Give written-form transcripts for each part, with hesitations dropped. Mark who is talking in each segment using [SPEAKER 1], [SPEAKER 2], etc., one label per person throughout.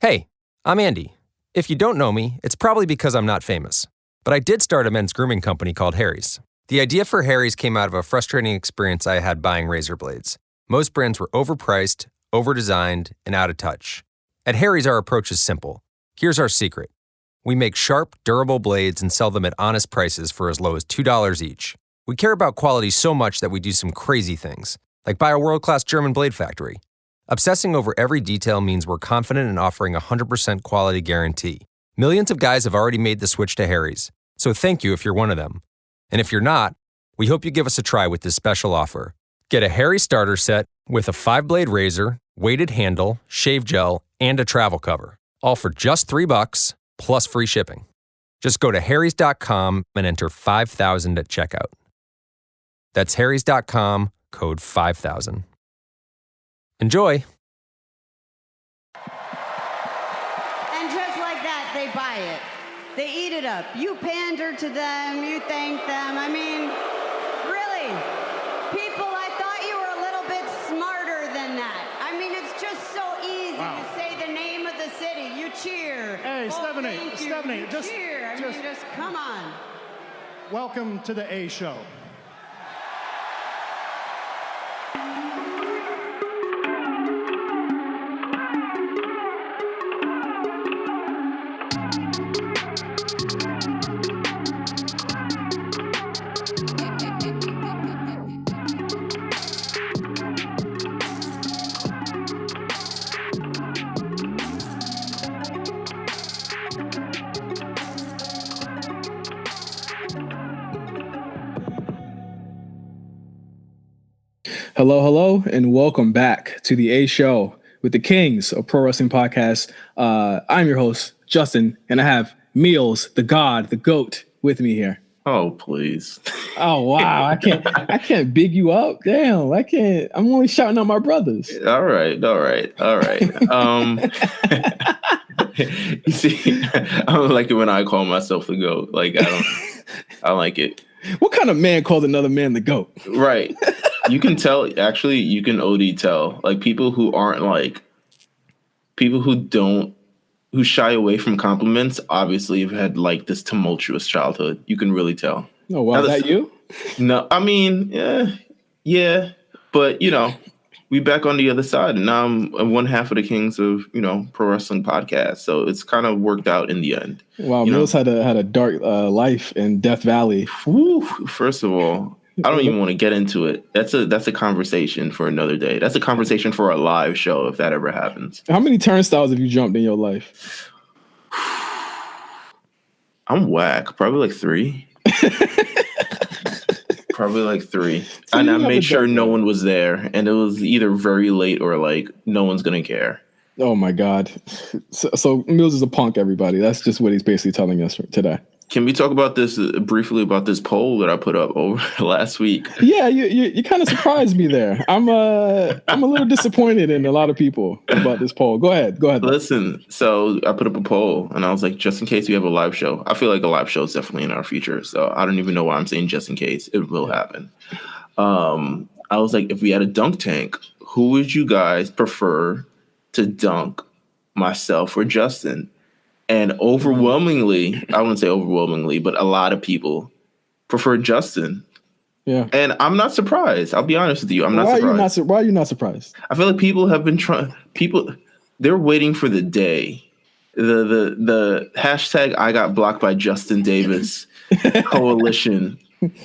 [SPEAKER 1] Hey, I'm Andy. If you don't know me, it's probably because I'm not famous. But I did start a men's grooming company called Harry's. The idea for Harry's came out of a frustrating experience I had buying razor blades. Most brands were overpriced, overdesigned, and out of touch. At Harry's, our approach is simple. Here's our secret. We make sharp, durable blades and sell them at honest prices for as low as $2 each. We care about quality so much that we do some crazy things, like buy a world-class German blade factory. Obsessing over every detail means we're confident in offering a 100% quality guarantee. Millions of guys have already made the switch to Harry's, so thank you if you're one of them. And if you're not, we hope you give us a try with this special offer. Get a Harry starter set with a 5-blade razor, weighted handle, shave gel, and a travel cover, all for just $3 plus free shipping. Just go to harrys.com and enter 5,000 at checkout. That's harrys.com, code 5,000. Enjoy.
[SPEAKER 2] And just like that, they buy it. They eat it up. You pander to them, you thank them. I mean, really, people, I thought you were a little bit smarter than that. I mean, it's just so easy to say the name of the city. You cheer.
[SPEAKER 3] Hey, Stephanie,
[SPEAKER 2] you cheer. I mean, just come on.
[SPEAKER 3] Welcome to the A Show.
[SPEAKER 4] Hello, and welcome back to the A Show with the Kings of Pro Wrestling Podcast. I'm your host, Justin, and I have Meelz, the God, the GOAT, with me here.
[SPEAKER 5] Oh, please.
[SPEAKER 4] Oh, wow. I can't big you up. Damn, I can't. I'm only shouting out my brothers.
[SPEAKER 5] All right. You see, I don't like it when I call myself the GOAT. Like, I like it.
[SPEAKER 4] What kind of man calls another man the GOAT?
[SPEAKER 5] Right. You can tell, actually, you can OD tell. Like, people who aren't like, people who shy away from compliments, obviously have had like this tumultuous childhood. You can really tell.
[SPEAKER 4] Oh, wow. Is that you?
[SPEAKER 5] No, I mean, yeah. But, we back on the other side, and now I'm one half of the Kings of, Pro Wrestling Podcast. So it's kind of worked out in the end.
[SPEAKER 4] Wow, Meelz had a dark life in Death Valley.
[SPEAKER 5] Whew, first of all, I don't even want to get into it. That's a conversation for another day. That's a conversation for a live show if that ever happens.
[SPEAKER 4] How many turnstiles have you jumped in your life?
[SPEAKER 5] I'm whack. Probably like 3. Probably like 3.
[SPEAKER 4] So
[SPEAKER 5] and I made sure no one was there. And it was either very late or like no one's going to care.
[SPEAKER 4] Oh, my God. So Meelz is a punk, everybody. That's just what he's basically telling us today.
[SPEAKER 5] Can we talk about this briefly about this poll that I put up over last week?
[SPEAKER 4] Yeah, you kind of surprised me there. I'm a little disappointed in a lot of people about this poll. Go ahead.
[SPEAKER 5] Listen, so I put up a poll and I was like, just in case we have a live show. I feel like a live show is definitely in our future. So I don't even know why I'm saying just in case. It will happen. I was like, if we had a dunk tank, who would you guys prefer to dunk, myself or Justin? And overwhelmingly, I wouldn't say overwhelmingly, but a lot of people prefer Justin.
[SPEAKER 4] Yeah.
[SPEAKER 5] And I'm not surprised. I'll be honest with you. I'm not surprised.
[SPEAKER 4] Why are you not surprised?
[SPEAKER 5] I feel like people have been they're waiting for the day. The hashtag I got blocked by Justin Davis coalition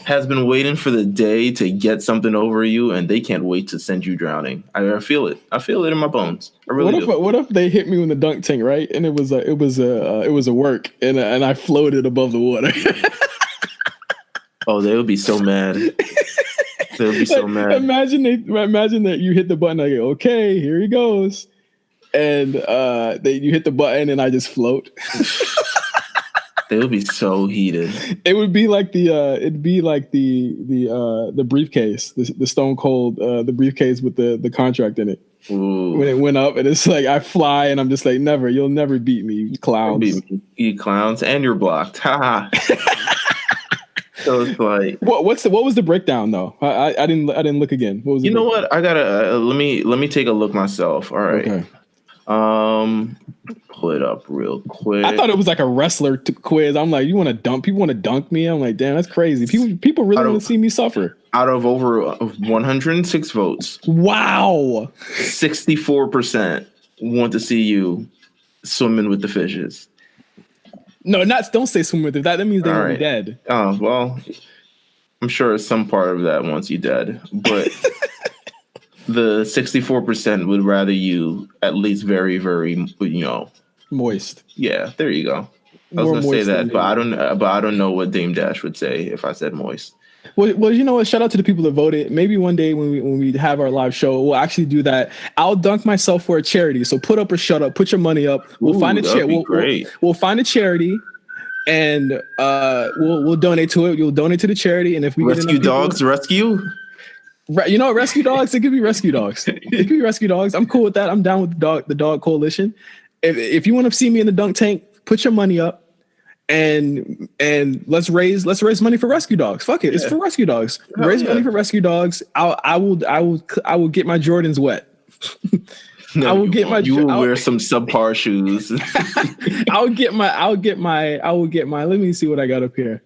[SPEAKER 5] has been waiting for the day to get something over you, and they can't wait to send you drowning. I feel it. I feel it in my bones. I really do.
[SPEAKER 4] What if they hit me with the dunk tank, right? And it was a work, and I floated above the water.
[SPEAKER 5] Oh, they would be so mad. They would be so mad.
[SPEAKER 4] Imagine that you hit the button. I go, okay, here he goes, and you hit the button, and I just float.
[SPEAKER 5] They would be so heated.
[SPEAKER 4] It would be like the briefcase, the Stone Cold, the briefcase with the contract in it.
[SPEAKER 5] Ooh.
[SPEAKER 4] When it went up, and it's like I fly, and I'm just like, you'll never beat me, you clowns.
[SPEAKER 5] You clowns, and you're blocked. Ha. So it's like,
[SPEAKER 4] what was the breakdown though? I didn't look again. What was
[SPEAKER 5] what? I gotta let me take a look myself. All right.
[SPEAKER 4] Okay.
[SPEAKER 5] Pull it up real quick.
[SPEAKER 4] I thought it was like a wrestler quiz. I'm like, you want to dunk? People want to dunk me? I'm like, damn, that's crazy. People really want to see me suffer.
[SPEAKER 5] Out of over 106 votes,
[SPEAKER 4] wow,
[SPEAKER 5] 64% want to see you swimming with the fishes.
[SPEAKER 4] No, don't say swim with it. That means they want me dead.
[SPEAKER 5] Oh, well, I'm sure some part of that wants you dead, but the 64% would rather you at least very, very,
[SPEAKER 4] moist.
[SPEAKER 5] Yeah, there you go. I was going to say that, but I don't know what Dame Dash would say if I said moist.
[SPEAKER 4] Well, you know what? Shout out to the people that voted. Maybe one day when we have our live show, we'll actually do that. I'll dunk myself for a charity. So put up or shut up. Put your money up. We'll find a charity. We'll find a charity, and we'll donate to it. You'll donate to the charity, and if we
[SPEAKER 5] rescue dogs, rescue.
[SPEAKER 4] You know what? Rescue dogs. It could be rescue dogs. It could be rescue dogs. I'm cool with that. I'm down with the dog coalition. If you want to see me in the dunk tank, put your money up. And let's raise money for rescue dogs. Fuck it, it's for rescue dogs. Raise money for rescue dogs. I will get my Jordans wet.
[SPEAKER 5] No, I will get my. You will wear some subpar shoes.
[SPEAKER 4] I'll get my. Let me see what I got up here.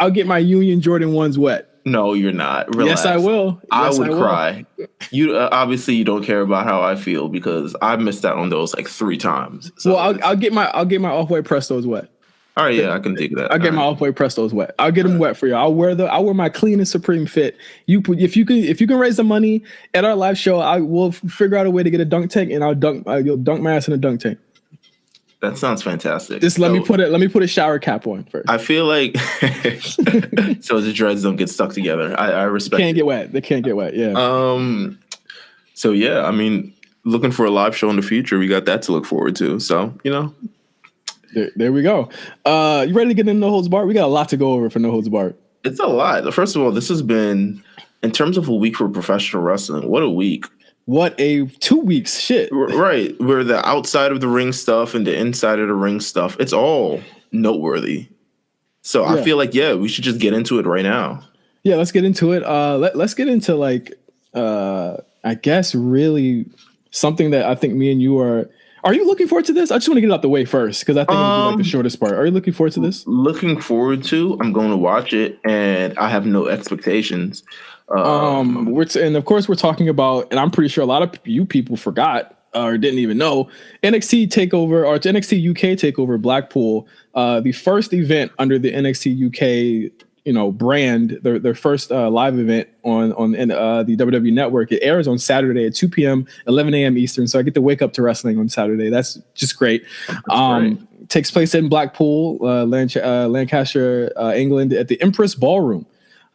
[SPEAKER 4] I'll get my Union Jordan 1s wet.
[SPEAKER 5] No, you're not. Relax.
[SPEAKER 4] Yes, I will.
[SPEAKER 5] I would cry. You obviously you don't care about how I feel because I missed out on those like 3 times. So
[SPEAKER 4] well, I'll get my off-white Prestos wet.
[SPEAKER 5] All right, yeah, I can take that.
[SPEAKER 4] I'll get my off-white Prestos wet. I'll get them wet for you. I'll wear my clean and supreme fit. If you can raise the money at our live show, I will figure out a way to get a dunk tank, and you'll dunk my ass in a dunk tank.
[SPEAKER 5] That sounds fantastic.
[SPEAKER 4] Just let me put a shower cap on first.
[SPEAKER 5] I feel like so the dreads don't get stuck together. I respect.
[SPEAKER 4] They can't get wet. Yeah.
[SPEAKER 5] So yeah, I mean, looking for a live show in the future, we got that to look forward to. So
[SPEAKER 4] There we go. You ready to get into No Holds Barred? We got a lot to go over for No Holds Barred.
[SPEAKER 5] It's a lot. First of all, this has been, in terms of a week for professional wrestling, what a week.
[SPEAKER 4] What a 2 weeks. Shit.
[SPEAKER 5] Right. Where the outside of the ring stuff and the inside of the ring stuff, it's all noteworthy. So I feel like, we should just get into it right now.
[SPEAKER 4] Yeah, let's get into it. Let's get into I guess really something that I think me and you are you looking forward to this? I just want to get it out the way first because I think it'll be like the shortest part. Are you looking forward to this?
[SPEAKER 5] Looking forward to. I'm going to watch it, and I have no expectations.
[SPEAKER 4] And of course we're talking about, and I'm pretty sure a lot of you people forgot or didn't even know, NXT Takeover or NXT UK Takeover Blackpool, the first event under the NXT UK brand, their first live event on the WWE Network. It airs on Saturday at 2 p.m., 11 a.m. Eastern. So I get to wake up to wrestling on Saturday. That's just great. Takes place in Blackpool, Lancashire, England, at the Empress Ballroom.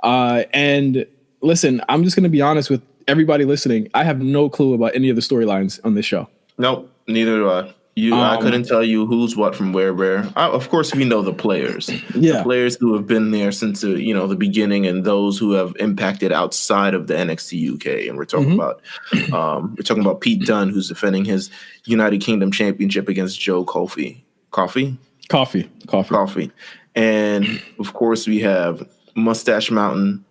[SPEAKER 4] And listen, I'm just going to be honest with everybody listening. I have no clue about any of the storylines on this show.
[SPEAKER 5] Nope, neither do I. I couldn't tell you who's what from where. Of course, we know the players. The players who have been there since the beginning, and those who have impacted outside of the NXT UK. And we're talking about Pete Dunne, who's defending his United Kingdom Championship against Joe Coffey. Coffey. And of course, we have Mustache Mountain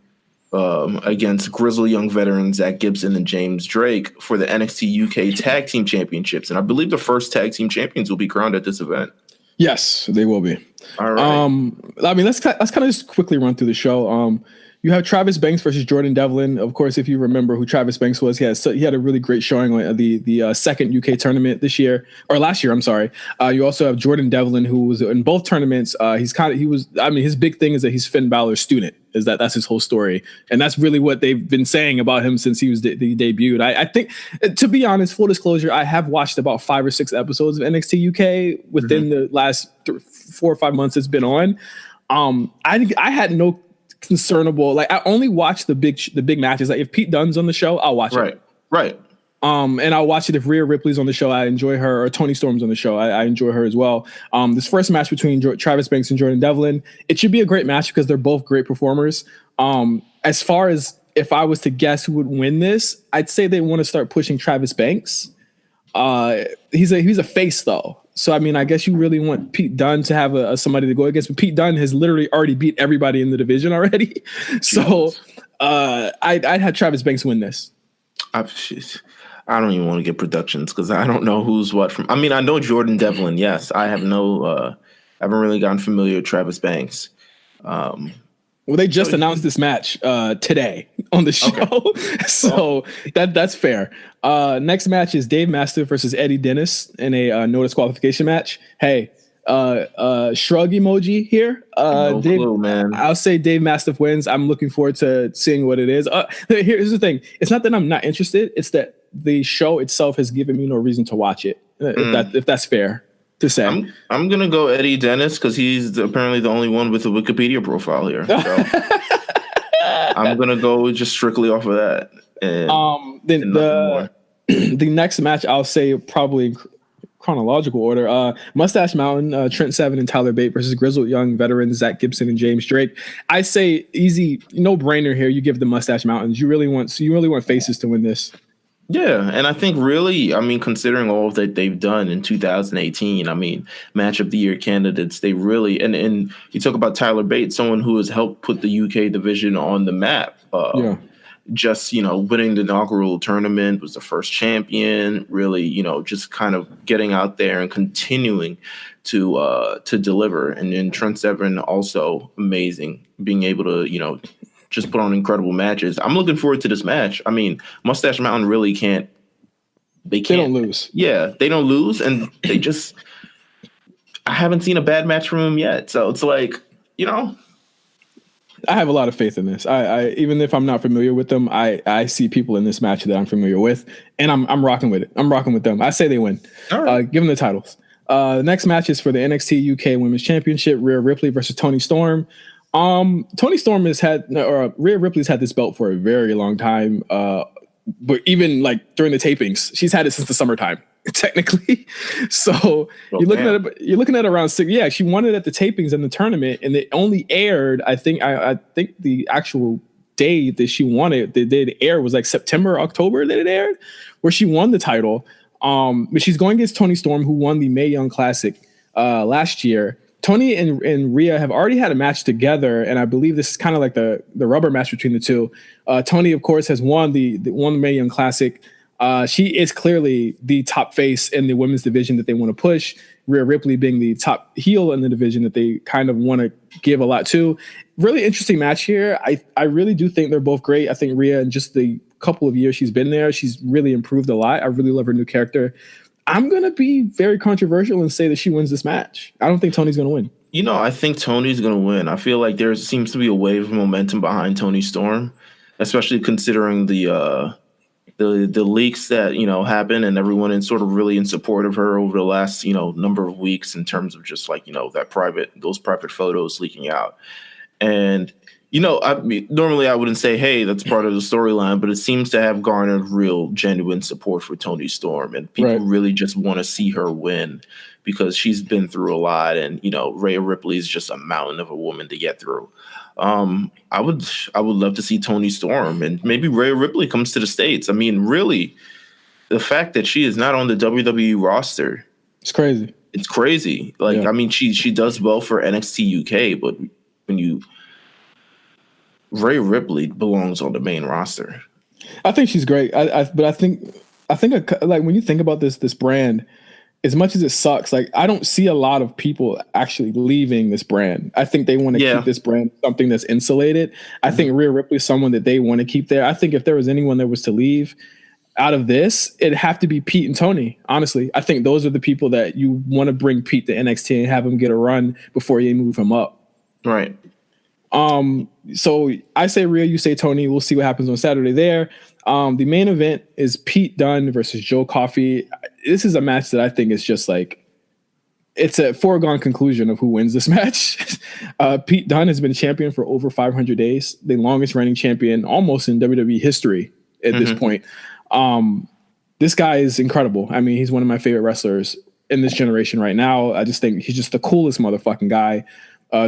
[SPEAKER 5] against grizzled young veterans Zach Gibson and James Drake for the NXT UK Tag Team Championships. And I believe the first tag team champions will be crowned at this event.
[SPEAKER 4] Yes, they will be.
[SPEAKER 5] All right.
[SPEAKER 4] I mean, let's kind of just quickly run through the show. You have Travis Banks versus Jordan Devlin. Of course, if you remember who Travis Banks was, he had a really great showing on the second UK tournament last year. I'm sorry. You also have Jordan Devlin, who was in both tournaments. His big thing is that he's Finn Balor's student. That's his whole story, and that's really what they've been saying about him since he debuted. I think, to be honest, full disclosure, I have watched about 5 or 6 episodes of NXT UK within the last 4 or 5 months it's been on. I had no concernable. I only watch the big matches. Like if Pete Dunne's on the show, I'll watch it.
[SPEAKER 5] Right.
[SPEAKER 4] And I'll watch it if Rhea Ripley's on the show. I enjoy her, or Toni Storm's on the show. I enjoy her as well. This first match between Travis Banks and Jordan Devlin, it should be a great match because they're both great performers. As far as if I was to guess who would win this, I'd say they want to start pushing Travis Banks. He's a face though. So, I mean, I guess you really want Pete Dunne to have somebody to go against, but Pete Dunne has literally already beat everybody in the division already. So I'd have Travis Banks win this.
[SPEAKER 5] I don't even want to get productions because I don't know who's what from. I mean, I know Jordan Devlin. Yes, I have I haven't really gotten familiar with Travis Banks.
[SPEAKER 4] Well, they just announced this match today on the show, okay. So that's fair. Next match is Dave Mastiff versus Eddie Dennis in a no disqualification match. Hey, shrug emoji here.
[SPEAKER 5] No
[SPEAKER 4] Dave,
[SPEAKER 5] clue, man.
[SPEAKER 4] I'll say Dave Mastiff wins. I'm looking forward to seeing what it is. Here's the thing: it's not that I'm not interested; it's that the show itself has given me no reason to watch it. If that's fair to say.
[SPEAKER 5] I'm gonna go Eddie Dennis because he's apparently the only one with a Wikipedia profile here. So I'm gonna go just strictly off of that.
[SPEAKER 4] Then the next match I'll say probably in chronological order. Mustache Mountain, Trent Seven and Tyler Bate versus Grizzled Young veterans Zach Gibson and James Drake. I say easy, no brainer here. You give the Mustache Mountains. You really want faces to win this.
[SPEAKER 5] Yeah, and I think really, I mean, considering all that they've done in 2018, I mean, match of the year candidates, they really, and you talk about Tyler Bates, someone who has helped put the UK division on the map. Just, winning the inaugural tournament, was the first champion, really, just kind of getting out there and continuing to deliver. And then Trent Seven also amazing, being able to, just put on incredible matches. I'm looking forward to this match. I mean, Mustache Mountain really can't. They
[SPEAKER 4] don't lose.
[SPEAKER 5] Yeah, they don't lose, and they just. I haven't seen a bad match from them yet, so it's like, I
[SPEAKER 4] have a lot of faith in this. I even if I'm not familiar with them, I see people in this match that I'm familiar with, and I'm rocking with it. I'm rocking with them. I say they win.
[SPEAKER 5] All right.
[SPEAKER 4] Give them the titles. The next match is for the NXT UK Women's Championship: Rhea Ripley versus Toni Storm. Toni Storm Rhea Ripley's had this belt for a very long time. But even like during the tapings, she's had it since the summertime, technically. So you're looking at around 6. Yeah, she won it at the tapings and the tournament, and it only aired. I think the actual day that she won it, the day it aired was like September, October that it aired, where she won the title. But she's going against Toni Storm, who won the Mae Young Classic last year. Toni and Rhea have already had a match together, and I believe this is kind of like the rubber match between the two. Toni, of course, has won the Mae Young Classic. She is clearly the top face in the women's division that they want to push. Rhea Ripley being the top heel in the division that they kind of want to give a lot to. Really interesting match here. I really do think they're both great. I think Rhea, in just the couple of years she's been there, she's really improved a lot. I really love her new character. I'm going to be very controversial and say that she wins this match. I don't think Toni's going to win.
[SPEAKER 5] I think Toni's going to win. I feel like there seems to be a wave of momentum behind Toni Storm, especially considering the leaks that, happen, and everyone is sort of really in support of her over the last, number of weeks in terms of just like, those private photos leaking out. And, normally I wouldn't say, hey, that's part of the storyline, but it seems to have garnered real, genuine support for Toni Storm. And people really just want to see her win because she's been through a lot. And, Rhea Ripley is just a mountain of a woman to get through. I would love to see Toni Storm, and maybe Rhea Ripley comes to the States. I mean, really, the fact that she is not on the WWE roster.
[SPEAKER 4] It's crazy.
[SPEAKER 5] It's crazy. Like, I mean, she does well for NXT UK, but when Rhea Ripley belongs on the main roster.
[SPEAKER 4] I think she's great. But I think like when you think about this brand, as much as it sucks, like I don't see a lot of people actually leaving this brand. I think they want to keep this brand something that's insulated. I think Rhea Ripley is someone that they want to keep there. I think if there was anyone that was to leave out of this, it'd have to be Pete and Toni. Honestly, I think those are the people that you want to bring Pete to NXT and have him get a run before you move him up.
[SPEAKER 5] Right.
[SPEAKER 4] So I say Rhea, you say Toni. We'll see what happens on Saturday there. The main event is Pete Dunne versus Joe Coffey. This is a match that I think is just like, it's a foregone conclusion of who wins this match. Pete Dunne has been champion for over 500 days, the longest reigning champion almost in WWE history at this point. This guy is incredible. I mean, he's one of my favorite wrestlers in this generation right now. I just think he's just the coolest motherfucking guy.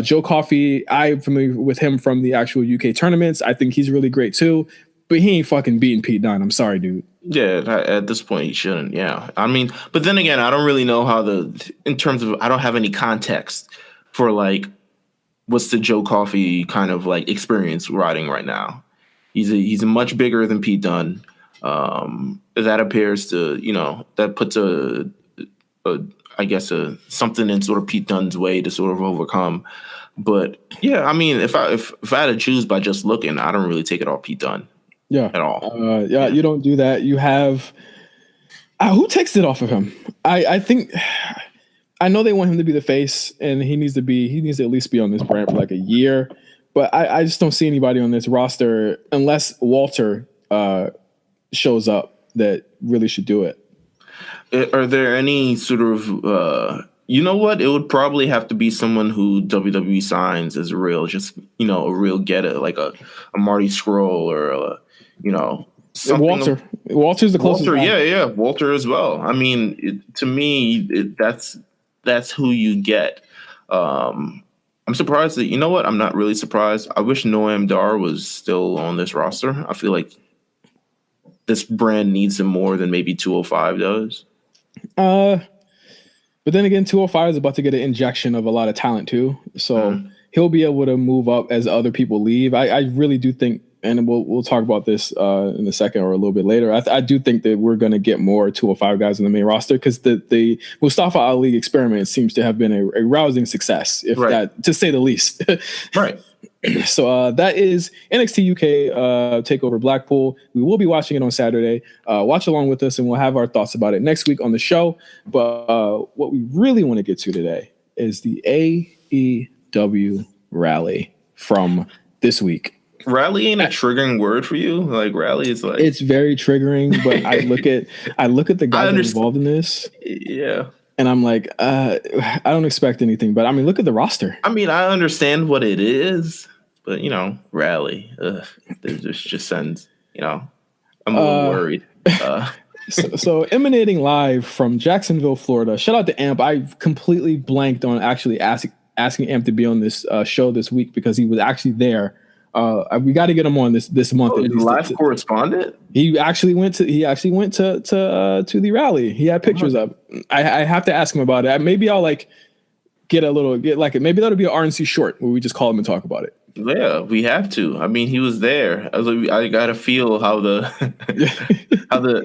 [SPEAKER 4] Joe Coffey, I'm familiar with him from the actual UK tournaments. I think he's really great too, but he ain't fucking beating Pete Dunne. I'm sorry, dude.
[SPEAKER 5] Yeah, at this point he shouldn't. Yeah, I mean, but then again, I don't really know how in terms of, I don't have any context for like what's the Joe Coffey kind of like experience riding right now. He's much bigger than Pete Dunne. That appears to, that puts I guess something in sort of Pete Dunne's way to sort of overcome. But yeah, I mean, if I had to choose by just looking, I don't really take it off Pete Dunne.
[SPEAKER 4] Yeah,
[SPEAKER 5] at all.
[SPEAKER 4] You don't do that. You have who takes it off of him? I think I know they want him to be the face, and he needs to at least be on this brand for like a year. But I just don't see anybody on this roster unless Walter shows up that really should do it.
[SPEAKER 5] Are there any sort of you know what? It would probably have to be someone who WWE signs as a real getter, like a Marty Scurll or something.
[SPEAKER 4] Walter's the closest.
[SPEAKER 5] Walter, yeah, Walter as well. I mean, to me, that's who you get. I'm surprised that, you know what? I'm not really surprised. I wish Noam Dar was still on this roster. I feel like this brand needs him more than maybe 205 does.
[SPEAKER 4] But then again, 205 is about to get an injection of a lot of talent too. So he'll be able to move up as other people leave. I really do think, and we'll talk about this in a second or a little bit later. I do think that we're going to get more 205 guys on the main roster because the Mustafa Ali experiment seems to have been a rousing success, that, to say the least.
[SPEAKER 5] Right.
[SPEAKER 4] So that is NXT UK Takeover Blackpool. We will be watching it on Saturday. Watch along with us, and we'll have our thoughts about it next week on the show. But what we really want to get to today is the AEW rally from this week.
[SPEAKER 5] Rally ain't a triggering word for you. Like rally is like,
[SPEAKER 4] it's very triggering, but I look at the guys involved in this.
[SPEAKER 5] Yeah.
[SPEAKER 4] And I'm like, I don't expect anything, but I mean, look at the roster. I
[SPEAKER 5] mean, I understand what it is, but rally, it just sends, I'm a little worried.
[SPEAKER 4] So emanating live from Jacksonville, Florida. Shout out to Amp. I completely blanked on actually asking Amp to be on this show this week because he was actually there. We got to get him on this month.
[SPEAKER 5] Oh, live correspondent.
[SPEAKER 4] He actually went to the rally. He had pictures up. I have to ask him about it. Maybe I'll maybe that'll be an RNC short where we just call him and talk about it.
[SPEAKER 5] Yeah, we have to. I mean, he was there. I got to feel how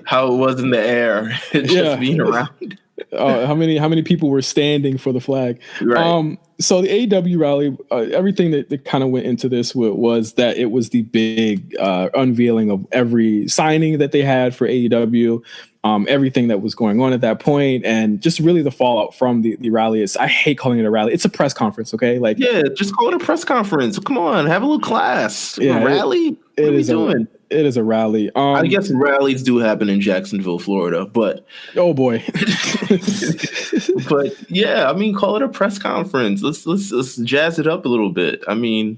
[SPEAKER 5] how it was in the air. Just being around.
[SPEAKER 4] How many people were standing for the flag?
[SPEAKER 5] Right.
[SPEAKER 4] So the AEW rally, everything that kind of went into this was that it was the big unveiling of every signing that they had for AEW, everything that was going on at that point, and just really the fallout from the rally. I hate calling it a rally. It's a press conference, okay?
[SPEAKER 5] Just call it a press conference. Come on, have a little class.
[SPEAKER 4] Yeah,
[SPEAKER 5] rally? What are we doing?
[SPEAKER 4] It is a rally.
[SPEAKER 5] I guess rallies do happen in Jacksonville, Florida, but
[SPEAKER 4] oh boy.
[SPEAKER 5] But yeah, I mean, call it a press conference. Let's jazz it up a little bit. I mean,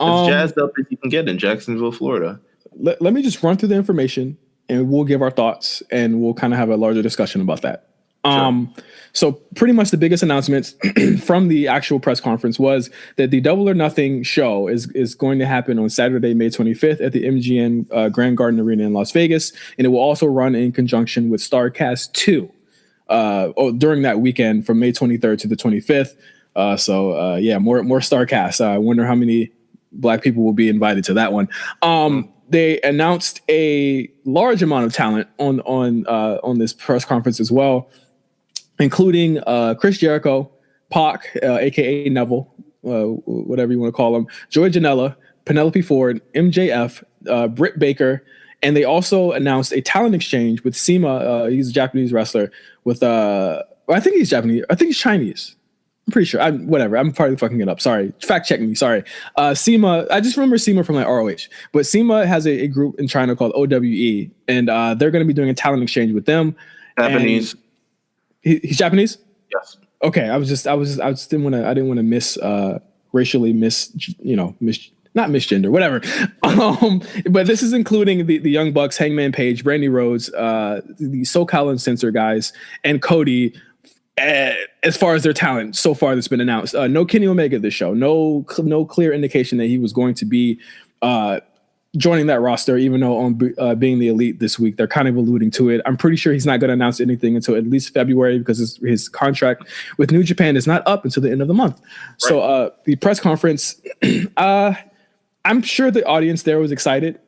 [SPEAKER 5] as jazzed up as you can get in Jacksonville, Florida.
[SPEAKER 4] Let me just run through the information, and we'll give our thoughts, and we'll kind of have a larger discussion about that. Sure. So pretty much the biggest announcements from the actual press conference was that the Double or Nothing show is going to happen on Saturday, May 25th at the MGM Grand Garden Arena in Las Vegas. And it will also run in conjunction with StarCast 2 during that weekend from May 23rd to the 25th. More StarCast. I wonder how many Black people will be invited to that one. They announced a large amount of talent on this press conference as well, including Chris Jericho, Pac, aka Neville, whatever you want to call him, Joey Janela, Penelope Ford, MJF, Britt Baker, and they also announced a talent exchange with Sema. He's a Japanese wrestler. I think he's Japanese. I think he's Chinese. I'm pretty sure. Whatever. I'm probably fucking it up. Sorry. Fact check me. Sorry. Sema. I just remember Sema from ROH. But Sema has a group in China called OWE, and they're going to be doing a talent exchange with them.
[SPEAKER 5] Japanese.
[SPEAKER 4] He's Japanese?
[SPEAKER 5] Yes.
[SPEAKER 4] Okay. I didn't want to racially not misgender, whatever. But this is including the Young Bucks, Hangman Page, Brandy Rhodes, the SoCal Uncensored guys, and Cody. As far as their talent so far that's been announced, no Kenny Omega this show, no clear indication that he was going to be joining that roster, even though on being the Elite this week, they're kind of alluding to it. I'm pretty sure he's not going to announce anything until at least February because his contract with New Japan is not up until the end of the month. Right. So the press conference, I'm sure the audience there was excited.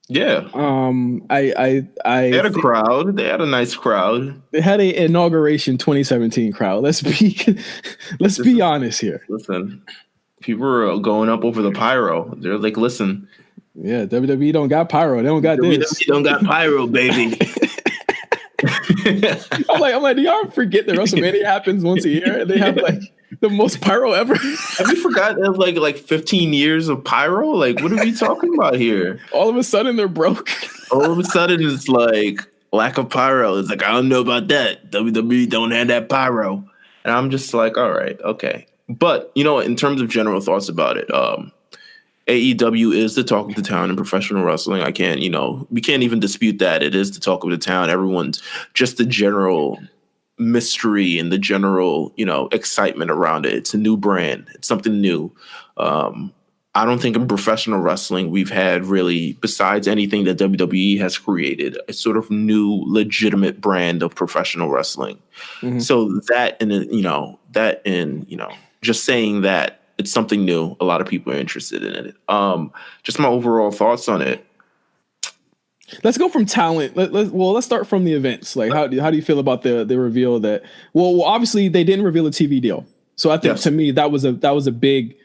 [SPEAKER 5] Yeah.
[SPEAKER 4] I
[SPEAKER 5] They had a
[SPEAKER 4] think
[SPEAKER 5] crowd. They had a nice crowd.
[SPEAKER 4] they had a inauguration 2017 crowd. Let's be honest here.
[SPEAKER 5] Listen, people were going up over the pyro. They're like, listen,
[SPEAKER 4] Yeah, WWE don't got pyro. They don't got this.
[SPEAKER 5] WWE don't got pyro, baby.
[SPEAKER 4] I'm like, do y'all forget that WrestleMania happens once a year and they have like the most pyro ever?
[SPEAKER 5] Have you forgotten of like 15 years of pyro? Like, what are we talking about here?
[SPEAKER 4] All of a sudden they're broke.
[SPEAKER 5] All of a sudden it's like lack of pyro. It's like, I don't know about that. WWE don't have that pyro. And I'm just like, all right, okay. But, in terms of general thoughts about it, AEW is the talk of the town in professional wrestling. We can't even dispute that. It is the talk of the town. Everyone's just the general mystery and the general, excitement around it. It's a new brand. It's something new. I don't think in professional wrestling we've had really, besides anything that WWE has created, a sort of new legitimate brand of professional wrestling. Mm-hmm. So just saying that it's something new, a lot of people are interested in it. Just my overall thoughts on it.
[SPEAKER 4] Let's go from talent. Let's start from the events. Like, how do you feel about the reveal that? Well, obviously they didn't reveal a TV deal, so I think to me that was a big.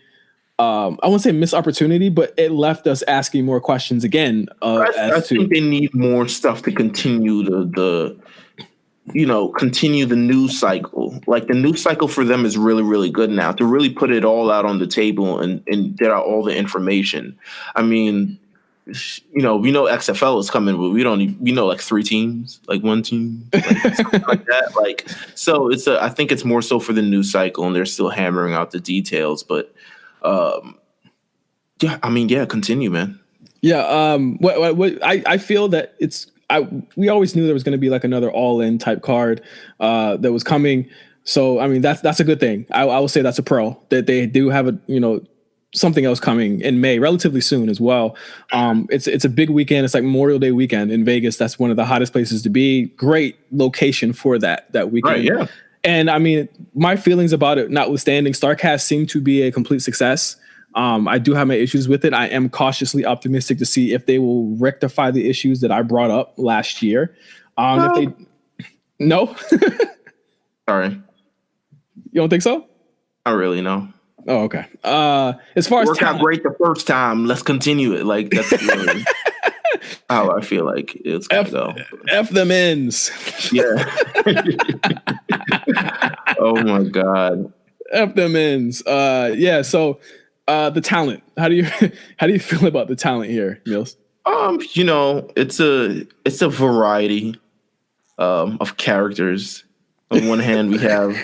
[SPEAKER 4] I won't say missed opportunity, but it left us asking more questions again.
[SPEAKER 5] I think they need more stuff to continue continue the news cycle. Like the news cycle for them is really, really good now to really put it all out on the table and get out all the information. I mean, we know XFL is coming, but we know like 3 teams, like 1 team, like something like that. Like, so I think it's more so for the news cycle and they're still hammering out the details, but continue, man. Yeah.
[SPEAKER 4] I feel that we always knew there was going to be like another all-in type card that was coming. So, I mean, that's a good thing. I will say that's a pro that they do have something else coming in May, relatively soon as well. It's a big weekend. It's like Memorial Day weekend in Vegas. That's one of the hottest places to be. Great location for that weekend.
[SPEAKER 5] Right, yeah.
[SPEAKER 4] And I mean, my feelings about it, notwithstanding, StarCast seemed to be a complete success. I do have my issues with it. I am cautiously optimistic to see if they will rectify the issues that I brought up last year. No.
[SPEAKER 5] Sorry.
[SPEAKER 4] You don't think so?
[SPEAKER 5] I really know.
[SPEAKER 4] Oh, okay. As far as
[SPEAKER 5] worked out great the first time, let's continue it. Like that's really how I feel like it's gonna go.
[SPEAKER 4] F them ends.
[SPEAKER 5] Yeah. Oh my God.
[SPEAKER 4] F them ends. Yeah. So. The talent. How do you feel about the talent here, Meelz?
[SPEAKER 5] It's a variety of characters. On one hand, we have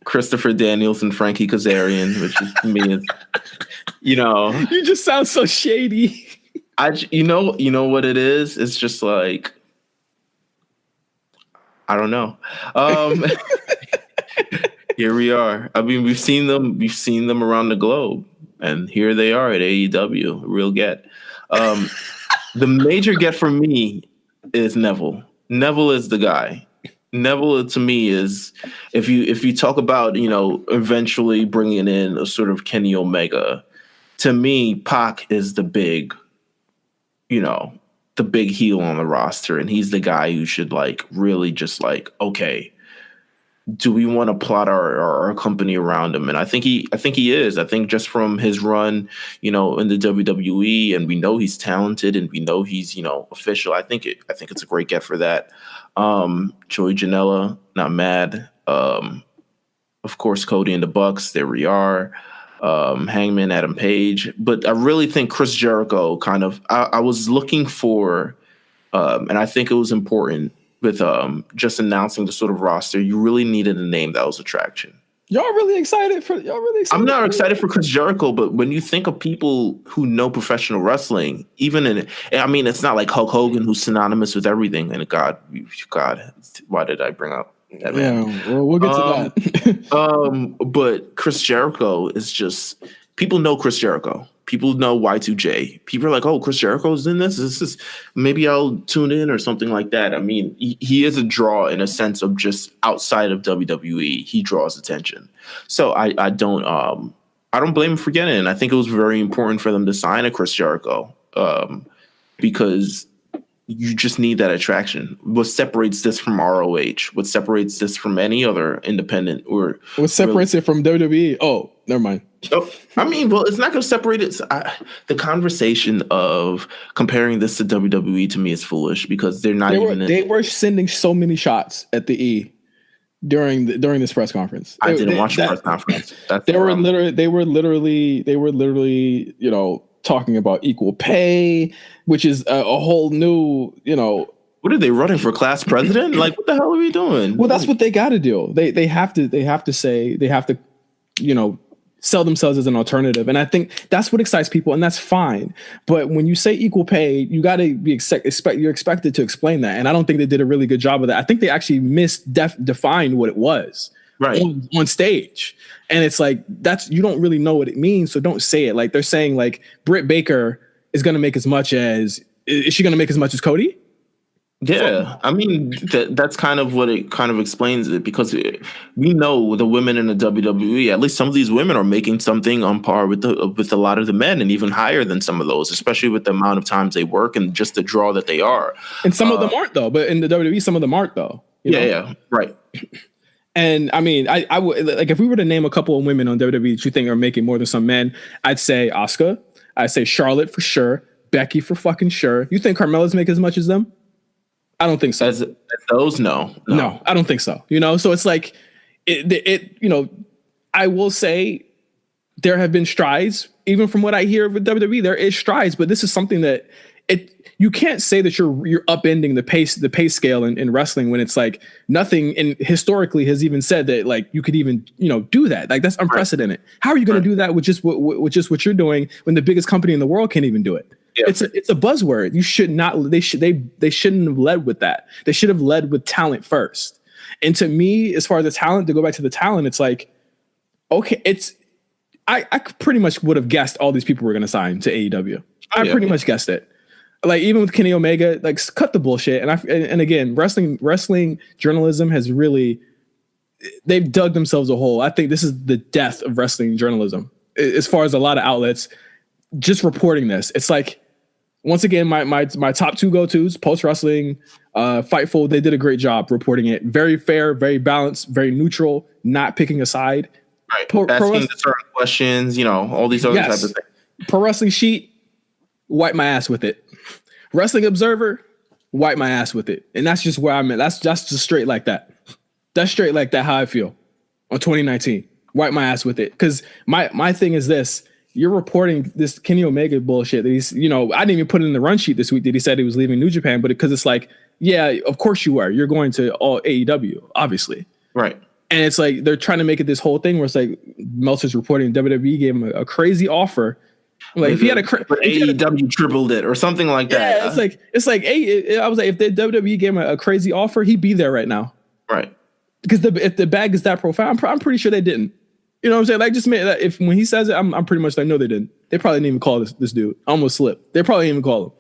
[SPEAKER 5] Christopher Daniels and Frankie Kazarian, which is, to me is,
[SPEAKER 4] you just sound so shady.
[SPEAKER 5] You know what it is? It's just like, I don't know. Here we are. I mean, we've seen them around the globe, and here they are at AEW. Real get. The major get for me is Neville. Neville is the guy. Neville to me is if you talk about eventually bringing in a sort of Kenny Omega. To me, Pac is the big heel on the roster, and he's the guy who should really just okay. Do we want to plot our company around him? And I think he is. I think just from his run, in the WWE, and we know he's talented, and we know he's official. I think it's a great get for that. Joey Janela, not mad. Of course, Cody and the Bucks. There we are. Hangman Adam Page, but I really think Chris Jericho I was looking for, and I think it was important. With just announcing the sort of roster, you really needed a name that was attraction.
[SPEAKER 4] Y'all really excited?
[SPEAKER 5] I'm not excited for Chris Jericho, but when you think of people who know professional wrestling, it's not like Hulk Hogan, who's synonymous with everything. And God, why did I bring up that man?
[SPEAKER 4] Yeah, well, we'll get to
[SPEAKER 5] that. But Chris Jericho is just, people know Chris Jericho. People know Y2J. People are like, oh, Chris Jericho's in this. This is, maybe I'll tune in or something like that. I mean, he is a draw in a sense of just outside of WWE. He draws attention. So I don't I don't blame him for getting it. And I think it was very important for them to sign a Chris Jericho because you just need that attraction. What separates this from ROH? What separates this from any other independent? Or
[SPEAKER 4] what separates it from WWE? Oh, never mind.
[SPEAKER 5] Oh, I mean, well, it's not going to separate it. The conversation of comparing this to WWE to me is foolish because they're not
[SPEAKER 4] They were sending so many shots at the E during this press conference.
[SPEAKER 5] I didn't watch the press conference.
[SPEAKER 4] They were literally, you know, talking about equal pay, which is a whole new, you know.
[SPEAKER 5] What are they running for, class president? Like, what the hell are we doing?
[SPEAKER 4] Well, that's what they got to do. They have to, you know, sell themselves as an alternative. And I think that's what excites people, and that's fine. But when you say equal pay, you got to be you're expected to explain that. And I don't think they did a really good job of that. I think they actually defined what it was on stage. And it's like, you don't really know what it means, so don't say it. Like they're saying like Britt Baker is going to make as much as, is she going to make as much as Cody?
[SPEAKER 5] Yeah, I mean that's kind of what it kind of explains it, because we know the women in the WWE, at least some of these women are making something on par with a lot of the men, and even higher than some of those, especially with the amount of times they work and just the draw that they are.
[SPEAKER 4] And some of them aren't though, but in the WWE, some of them aren't though.
[SPEAKER 5] Yeah, right.
[SPEAKER 4] And I mean, I would, like, if we were to name a couple of women on WWE that you think are making more than some men, I'd say Asuka, I'd say Charlotte for sure, Becky for fucking sure. You think Carmella's make as much as them? I don't think so.
[SPEAKER 5] As those, no,
[SPEAKER 4] I don't think so. You know, so it's like it. You know, I will say there have been strides, even from what I hear with WWE. There is strides, but this is something that you can't say that you're upending the pay scale in wrestling when it's like nothing and historically has even said that like you could even, you know, do that. Like that's unprecedented. Right. How are you going to do that with just what you're doing when the biggest company in the world can't even do it? Yeah. It's a buzzword. You should not. They shouldn't have led with that. They should have led with talent first. And to me, as far as the talent, to go back to the talent, it's like, okay, I pretty much would have guessed all these people were going to sign to AEW. I pretty much guessed it. Like even with Kenny Omega, like cut the bullshit. And again, wrestling journalism has really, they've dug themselves a hole. I think this is the death of wrestling journalism as far as a lot of outlets just reporting this. It's like, once again, my top two go-tos, Post Wrestling, Fightful, they did a great job reporting it. Very fair, very balanced, very neutral, not picking a side.
[SPEAKER 5] Right. Asking the certain questions, you know, all these other types of things.
[SPEAKER 4] Pro Wrestling Sheet, wipe my ass with it. Wrestling Observer, wipe my ass with it. And that's just where I'm at. That's just straight like that. That's straight like that how I feel on 2019. Wipe my ass with it. Because my thing is this. You're reporting this Kenny Omega bullshit that he's, you know, I didn't even put it in the run sheet this week that he said he was leaving New Japan, but because it's like, yeah, of course you are. You're going to all AEW, obviously.
[SPEAKER 5] Right.
[SPEAKER 4] And it's like, they're trying to make it this whole thing where it's like, Meltzer's reporting WWE gave him a crazy offer. Like if he had
[SPEAKER 5] AEW tripled it or something like that.
[SPEAKER 4] Yeah, it's like, I was like, if the WWE gave him a crazy offer, he'd be there right now.
[SPEAKER 5] Right.
[SPEAKER 4] Because if the bag is that profound, I'm pretty sure they didn't. You know what I'm saying? Like, just made that. If when he says it, I'm pretty much like, no, they didn't. They probably didn't even call this dude. I almost slipped. They probably didn't even call him.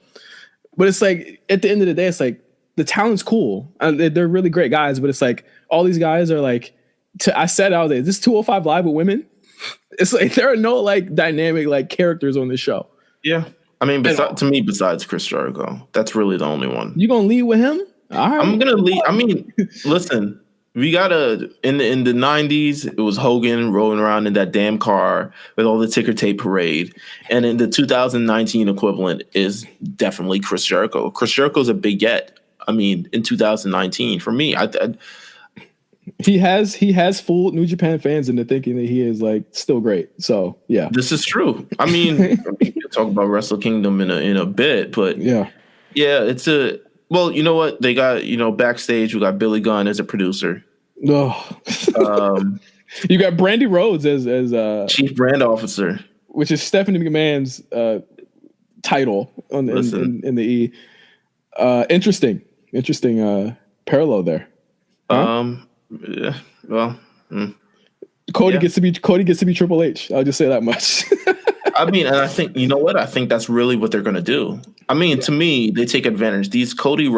[SPEAKER 4] But it's like, at the end of the day, it's like the talent's cool. They're really great guys. But it's like all these guys are like. I said out there, this 205 Live with women. It's like there are no like dynamic like characters on this show.
[SPEAKER 5] Yeah, I mean, to me, besides Chris Jericho, that's really the only one.
[SPEAKER 4] You gonna lead with him? All right.
[SPEAKER 5] I'm gonna lead. I mean, listen. We gotta in the 90s, it was Hogan rolling around in that damn car with all the ticker tape parade. And in the 2019 equivalent is definitely Chris Jericho. Chris Jericho's a big get. I mean, in 2019, for me,
[SPEAKER 4] he has fooled New Japan fans into thinking that he is like still great. So yeah.
[SPEAKER 5] This is true. I mean, we'll talk about Wrestle Kingdom in a bit, but yeah, it's a. Well, you know what? They got, you know, backstage, we got Billy Gunn as a producer.
[SPEAKER 4] Oh. You got Brandy Rhodes as
[SPEAKER 5] Chief Brand Officer.
[SPEAKER 4] Which is Stephanie McMahon's title in the E. Interesting parallel there. Huh?
[SPEAKER 5] Yeah, well.
[SPEAKER 4] Cody gets to be Triple H. I'll just say that much.
[SPEAKER 5] I mean, and I think, you know what? I think that's really what they're going to do. I mean, to me, they take advantage. Cody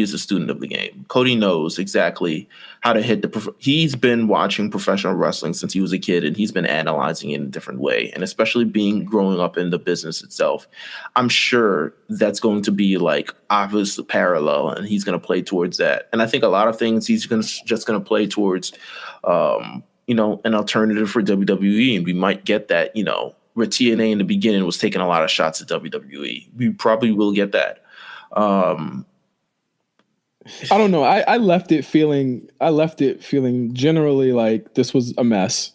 [SPEAKER 5] is a student of the game. Cody knows exactly how to hit he's been watching professional wrestling since he was a kid, and he's been analyzing it in a different way. And especially growing up in the business itself, I'm sure that's going to be like obvious parallel, and he's going to play towards that. And I think a lot of things he's just going to play towards, an alternative for WWE, and we might get that, where TNA in the beginning was taking a lot of shots at WWE. We probably will get that.
[SPEAKER 4] I don't know. I left it feeling generally like this was a mess.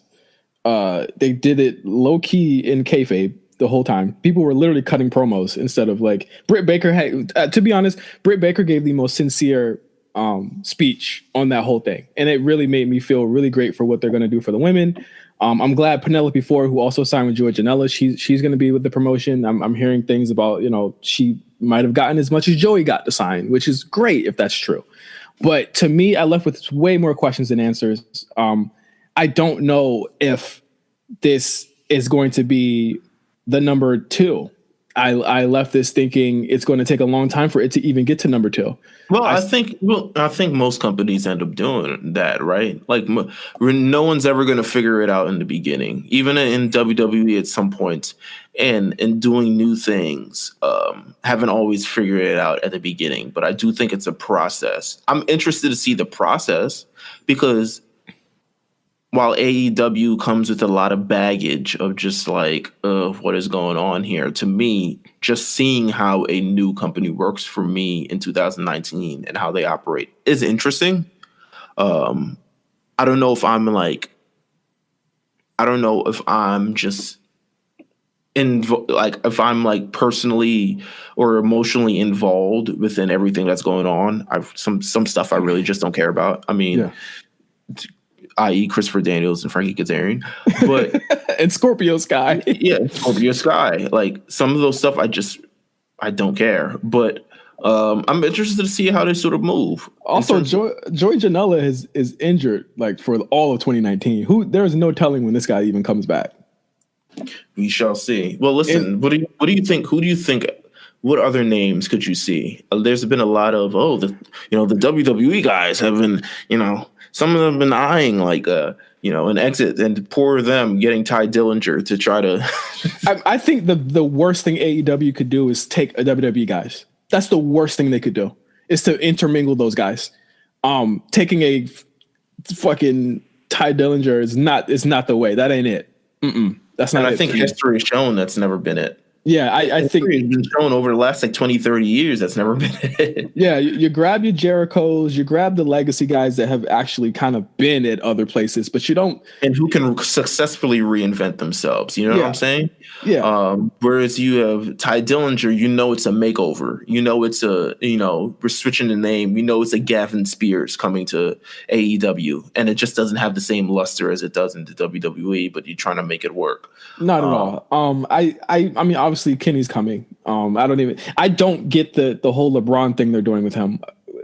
[SPEAKER 4] They did it low key in kayfabe the whole time. People were literally cutting promos instead of like Britt Baker to be honest, Britt Baker gave the most sincere speech on that whole thing, and it really made me feel really great for what they're going to do for the women. I'm glad Penelope Ford, who also signed with Joey Janela, she's going to be with the promotion. I'm hearing things about, she might have gotten as much as Joey got to sign, which is great if that's true. But to me, I left with way more questions than answers. I don't know if this is going to be the number 2. I left this thinking it's going to take a long time for it to even get to number 2.
[SPEAKER 5] Well, I think most companies end up doing that, right? Like no one's ever going to figure it out in the beginning, even in WWE at some point, and in doing new things, haven't always figured it out at the beginning. But I do think it's a process. I'm interested to see the process because while AEW comes with a lot of baggage of just like, what is going on here? To me, just seeing how a new company works for me in 2019 and how they operate is interesting. I don't know if I'm just if I'm like personally or emotionally involved within everything that's going on. Some stuff I really just don't care about. I mean, i.e. Christopher Daniels and Frankie Kazarian, but
[SPEAKER 4] and Scorpio Sky.
[SPEAKER 5] Yeah, Scorpio Sky. Like some of those stuff I don't care. But I'm interested to see how they sort of move.
[SPEAKER 4] Also, Joey Janela is injured like for all of 2019. There's no telling when this guy even comes back.
[SPEAKER 5] We shall see. Well, listen, what do you think? Who do you think? What other names could you see? There's been a lot of the WWE guys have been, some of them have been eyeing like an exit, and poor them getting Ty Dillinger to try to.
[SPEAKER 4] I think the worst thing AEW could do is take a WWE guys. That's the worst thing they could do is to intermingle those guys. Taking a fucking Ty Dillinger is not the way. That ain't it. That's not.
[SPEAKER 5] And I think history has shown that's never been it.
[SPEAKER 4] Yeah, I think
[SPEAKER 5] it's been shown over the last like 20, 30 years. That's never been it.
[SPEAKER 4] Yeah, you grab your Jerichos, you grab the legacy guys that have actually kind of been at other places, but you don't.
[SPEAKER 5] And who can successfully reinvent themselves. You know what I'm saying?
[SPEAKER 4] Yeah.
[SPEAKER 5] Whereas you have Ty Dillinger, it's a makeover. We're switching the name. It's a Gavin Spears coming to AEW. And it just doesn't have the same luster as it does in the WWE, but you're trying to make it work.
[SPEAKER 4] Not at all. I mean, obviously Kenny's coming. I don't get the whole LeBron thing they're doing with him.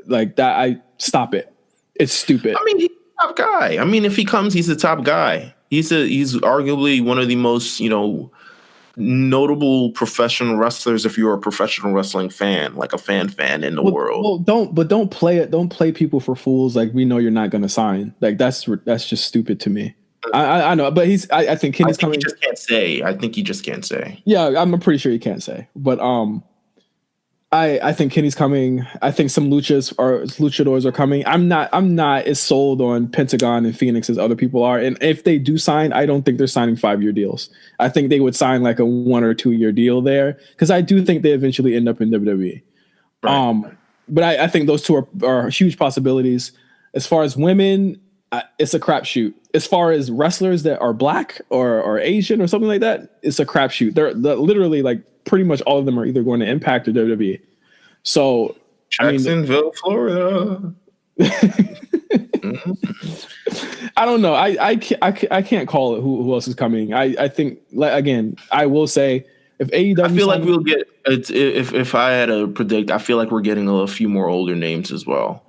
[SPEAKER 4] Like that, stop it. It's stupid.
[SPEAKER 5] I mean, he's a top guy. I mean, if he comes, he's the top guy. He's arguably one of the most, notable professional wrestlers if you're a professional wrestling fan, like a fan in the world.
[SPEAKER 4] Well, don't play it. Don't play people for fools. Like we know you're not going to sign. Like that's just stupid to me. I know, but I think Kenny's coming.
[SPEAKER 5] He just can't say. I think he just can't say.
[SPEAKER 4] Yeah, I'm pretty sure he can't say. But I think Kenny's coming. I think some luchadors are coming. I'm not as sold on Pentagon and Phoenix as other people are. And if they do sign, I don't think they're signing 5-year deals. I think they would sign like a 1 or 2 year deal there because I do think they eventually end up in WWE. Right. But I think those two are huge possibilities. As far as women, it's a crapshoot. As far as wrestlers that are black or Asian or something like that, it's a crapshoot. They're literally like pretty much all of them are either going to Impact or WWE. So
[SPEAKER 5] Jacksonville, Florida.
[SPEAKER 4] I don't know. I can't call it who else is coming. I think again, I will say if AEW,
[SPEAKER 5] I feel like we'll get if I had to predict, I feel like we're getting a few more older names as well.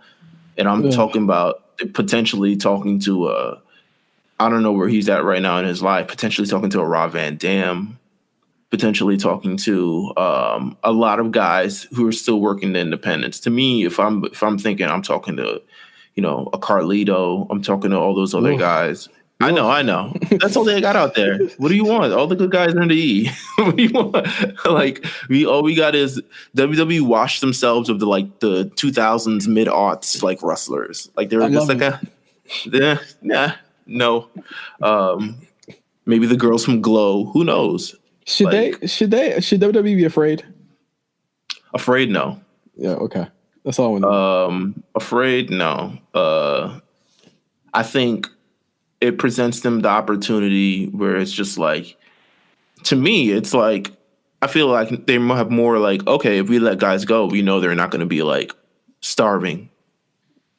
[SPEAKER 5] And I'm talking about potentially talking to I don't know where he's at right now in his life, potentially talking to a Rob Van Dam, potentially talking to a lot of guys who are still working the independents. To me, if I'm thinking, I'm talking to, a Carlito, I'm talking to all those other guys. I know. That's all they got out there. What do you want? All the good guys are in the E. What do you want? Like, all we got is WWE washed themselves of the 2000s mid-aughts like wrestlers. Like, they were just no. Maybe the girls from Glow. Who knows?
[SPEAKER 4] Should WWE be afraid?
[SPEAKER 5] Afraid, no.
[SPEAKER 4] Yeah, okay. That's all I want.
[SPEAKER 5] Afraid, no. I think it presents them the opportunity where it's just like, to me, it's like, I feel like they have more like, okay, if we let guys go, we know they're not going to be like starving,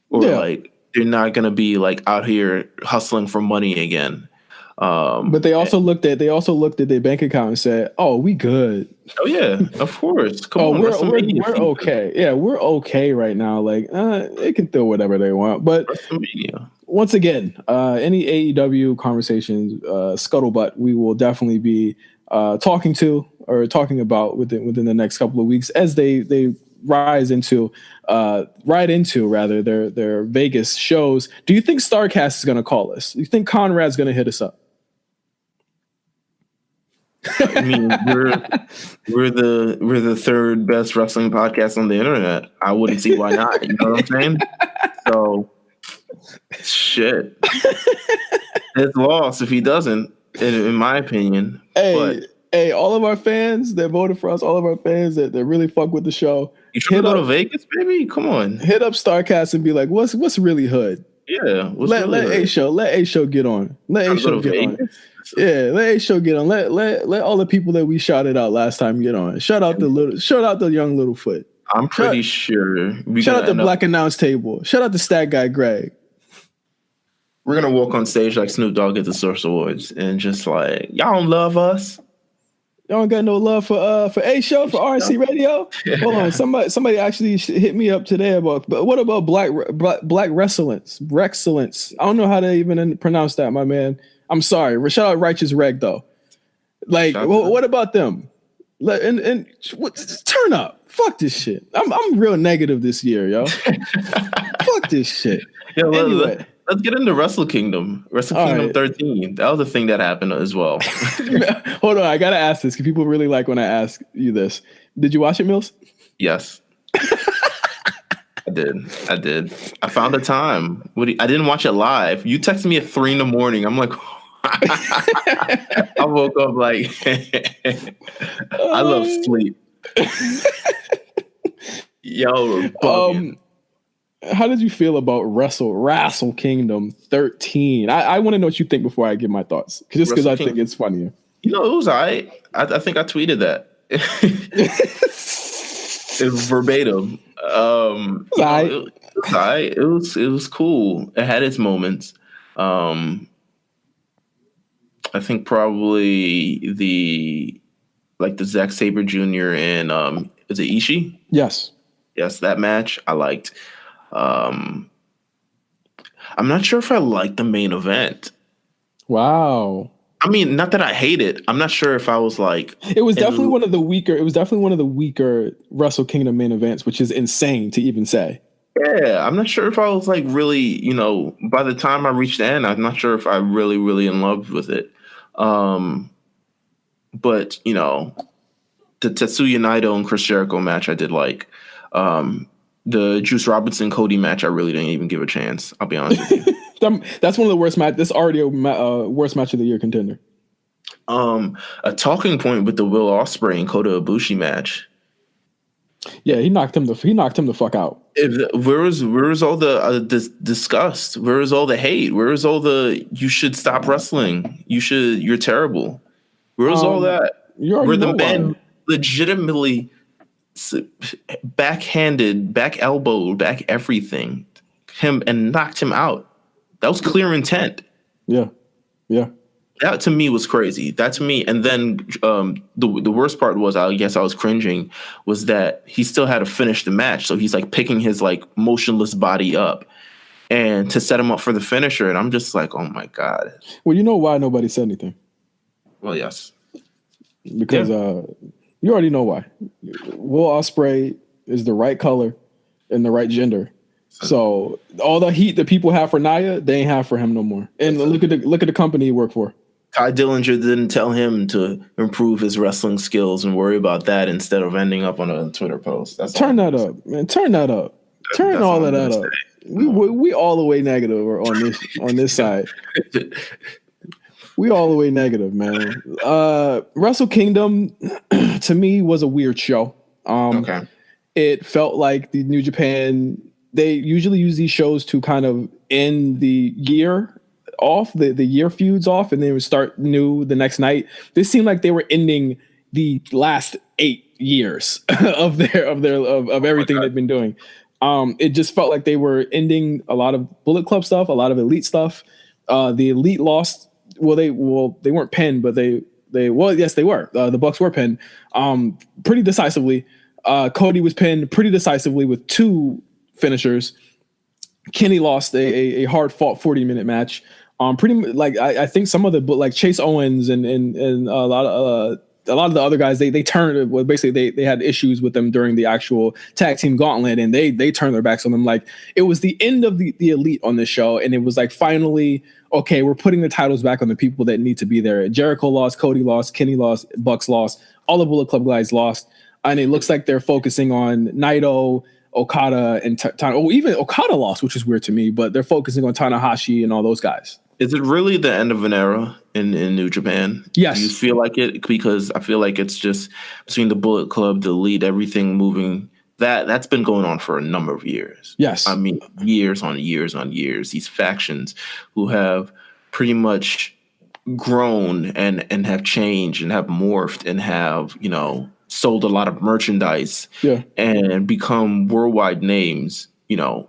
[SPEAKER 5] or like they're not going to be like out here hustling for money again.
[SPEAKER 4] But they also looked at their bank account and said, "Oh, we good."
[SPEAKER 5] Oh yeah, of course. Come on,
[SPEAKER 4] we're okay. Yeah, we're okay right now. Like, they can throw whatever they want. But once again, any AEW conversations, scuttlebutt, we will definitely be talking about within the next couple of weeks as they ride into their Vegas shows. Do you think Starcast is going to call us? Do you think Conrad's going to hit us up?
[SPEAKER 5] I mean, we're the third best wrestling podcast on the internet. I wouldn't see why not. You know what I'm saying? So, shit, it's lost if he doesn't. In my opinion.
[SPEAKER 4] Hey, all of our fans that voted for us, all of our fans that really fuck with the show.
[SPEAKER 5] You trying to go to Vegas, baby? Come on.
[SPEAKER 4] Hit up Starcast and be like, what's really hood?
[SPEAKER 5] Yeah.
[SPEAKER 4] Let A Show get on. Let A Show get on. Yeah, let A Show get on. Let all the people that we shouted out last time get on. Shout out the young Littlefoot.
[SPEAKER 5] I'm pretty sure.
[SPEAKER 4] Shout out the Black Announce Table. Shout out the Stat Guy Greg.
[SPEAKER 5] We're gonna walk on stage like Snoop Dogg at the Source Awards and just like, y'all don't love us.
[SPEAKER 4] Y'all don't got no love for A Show, for RNC Radio. Hold on, somebody actually hit me up today about. But what about Black Wrestlance? I don't know how to even pronounce that, my man. I'm sorry. Shout out Righteous Reg though. Like, what about them? Turn up. Fuck this shit. I'm real negative this year, yo. Fuck this shit.
[SPEAKER 5] Yeah, anyway. Let's get into Wrestle Kingdom. Wrestle Kingdom 13. That was a thing that happened as well.
[SPEAKER 4] Hold on, I gotta ask this because people really like when I ask you this. Did you watch it, Meelz?
[SPEAKER 5] Yes. I did. I found a time. I didn't watch it live. You texted me at 3 a.m. I'm like, I woke up like, I love sleep. Yo,
[SPEAKER 4] how did you feel about Wrestle Kingdom 13? I want to know what you think before I give my thoughts. Just because I think it's funnier.
[SPEAKER 5] It was all right. I think I tweeted that. It was verbatim. It was cool. It had its moments. I think probably the Zack Sabre Jr. and is it Ishii?
[SPEAKER 4] Yes,
[SPEAKER 5] that match I liked. I'm not sure if I like the main event.
[SPEAKER 4] Wow.
[SPEAKER 5] I mean, not that I hate it. I'm not sure if I was like.
[SPEAKER 4] It was definitely one of the weaker Wrestle Kingdom main events, which is insane to even say.
[SPEAKER 5] Yeah, I'm not sure if I was like really, by the time I reached the end, I'm not sure if I really, really in love with it. But the Tetsuya Naito and Chris Jericho match I did like. The Juice Robinson Cody match I really didn't even give a chance. I'll be honest with you.
[SPEAKER 4] That's one of the worst matches. That's already a worst match of the year contender.
[SPEAKER 5] A talking point with the Will Ospreay and Kota Ibushi match.
[SPEAKER 4] Yeah, he knocked him the fuck out.
[SPEAKER 5] Where was all the disgust? Where was all the hate? Where was all the you should stop wrestling? You're terrible. Where was all that? Where the man legitimately backhanded, back elbowed, back everything him and knocked him out. That was clear intent.
[SPEAKER 4] Yeah.
[SPEAKER 5] That to me was crazy. That to me, and then the worst part was, I guess I was cringing, was that he still had to finish the match. So he's like picking his like motionless body up and to set him up for the finisher. And I'm just like, oh my God.
[SPEAKER 4] Well, you know why nobody said anything?
[SPEAKER 5] Well, yes.
[SPEAKER 4] because you already know why. Will Ospreay is the right color and the right gender. So all the heat that people have for Nia, they ain't have for him no more. And look at the company he worked for.
[SPEAKER 5] Ty Dillinger didn't tell him to improve his wrestling skills and worry about that instead of ending up on a Twitter post.
[SPEAKER 4] Turn that up, man. Turn that up. Turn all of that up. We all the way negative on this side. We all the way negative, man. Wrestle Kingdom to me was a weird show.
[SPEAKER 5] Okay.
[SPEAKER 4] It felt like the New Japan, they usually use these shows to kind of end the year off, the year feuds off, and then would start new the next night. This seemed like they were ending the last 8 years of everything they've been doing. It just felt like they were ending a lot of Bullet Club stuff, a lot of Elite stuff. The Elite lost. They weren't pinned, but yes, they were. The Bucks were pinned pretty decisively. Cody was pinned pretty decisively with 2 finishers. Kenny lost a hard fought 40-minute match. Pretty much, like I think some of the like Chase Owens and a lot of the other guys they turned. Well, basically they had issues with them during the actual tag team gauntlet, and they turned their backs on them. Like it was the end of the Elite on this show, and it was like finally okay, we're putting the titles back on the people that need to be there. Jericho lost, Cody lost, Kenny lost, Bucks lost, all the Bullet Club guys lost, and it looks like they're focusing on Naito, Okada, and even Okada lost, which is weird to me, but they're focusing on Tanahashi and all those guys.
[SPEAKER 5] Is it really the end of an era in New Japan?
[SPEAKER 4] Yes.
[SPEAKER 5] Do you feel like it? Because I feel like it's just between the Bullet Club, the Elite, everything moving. That's been going on for a number of years.
[SPEAKER 4] Yes.
[SPEAKER 5] I mean, years on years on years. These factions who have pretty much grown and have changed and have morphed and have, sold a lot of merchandise and become worldwide names,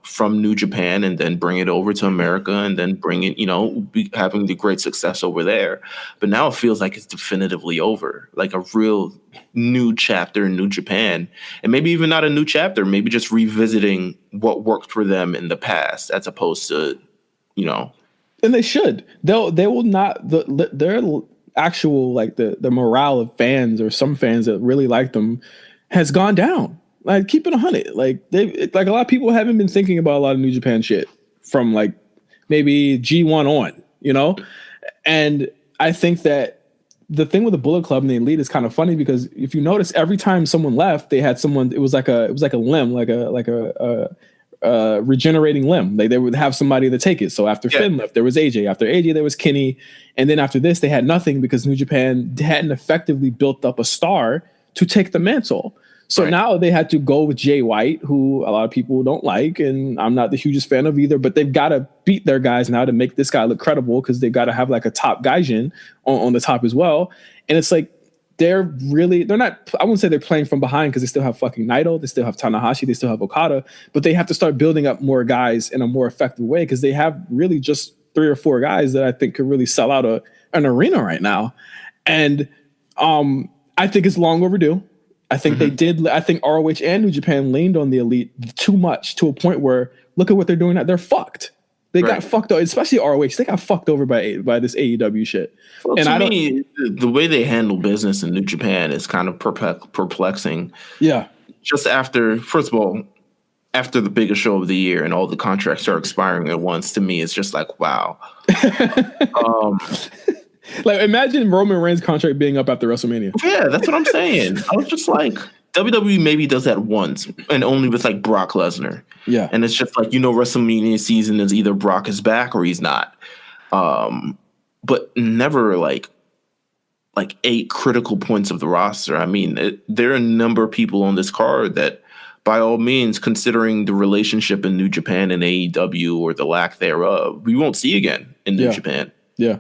[SPEAKER 5] from New Japan, and then bring it over to America, and then bring it, having the great success over there. But now it feels like it's definitively over, like a real new chapter in New Japan, and maybe even not a new chapter, maybe just revisiting what worked for them in the past, as opposed to,
[SPEAKER 4] And they should. They will not. Their actual like the morale of fans, or some fans that really like them, has gone down. Like, keep it 100. Like a lot of people haven't been thinking about a lot of New Japan shit from like maybe G1 on, And I think that the thing with the Bullet Club and the Elite is kind of funny, because if you notice, every time someone left, they had someone. It was like a limb, like a regenerating limb. They would have somebody to take it. So after Finn left, there was AJ. After AJ, there was Kenny, and then after this, they had nothing, because New Japan hadn't effectively built up a star to take the mantle. So now they had to go with Jay White, who a lot of people don't like, and I'm not the hugest fan of either, but they've got to beat their guys now to make this guy look credible, because they've got to have like a top gaijin on the top as well. And it's like, they're not, I wouldn't say they're playing from behind, because they still have fucking Naito, they still have Tanahashi, they still have Okada, but they have to start building up more guys in a more effective way, because they have really just 3 or 4 guys that I think could really sell out an arena right now. And I think it's long overdue. I think they did. I think ROH and New Japan leaned on the Elite too much, to a point where, look at what they're doing now. They're fucked. They got fucked over, especially ROH. They got fucked over by this AEW shit. Well, and
[SPEAKER 5] to me, the way they handle business in New Japan is kind of perplexing. Yeah. Just first of all, after the biggest show of the year and all the contracts are expiring at once, to me, it's just like, wow.
[SPEAKER 4] Like, imagine Roman Reigns' contract being up after WrestleMania.
[SPEAKER 5] Yeah, that's what I'm saying. I was just like, WWE maybe does that once, and only with like Brock Lesnar. Yeah. And it's just like, WrestleMania season is either Brock is back or he's not. But never like 8 critical points of the roster. I mean, there are a number of people on this card that, by all means, considering the relationship in New Japan and AEW, or the lack thereof, we won't see again in New Japan. Yeah.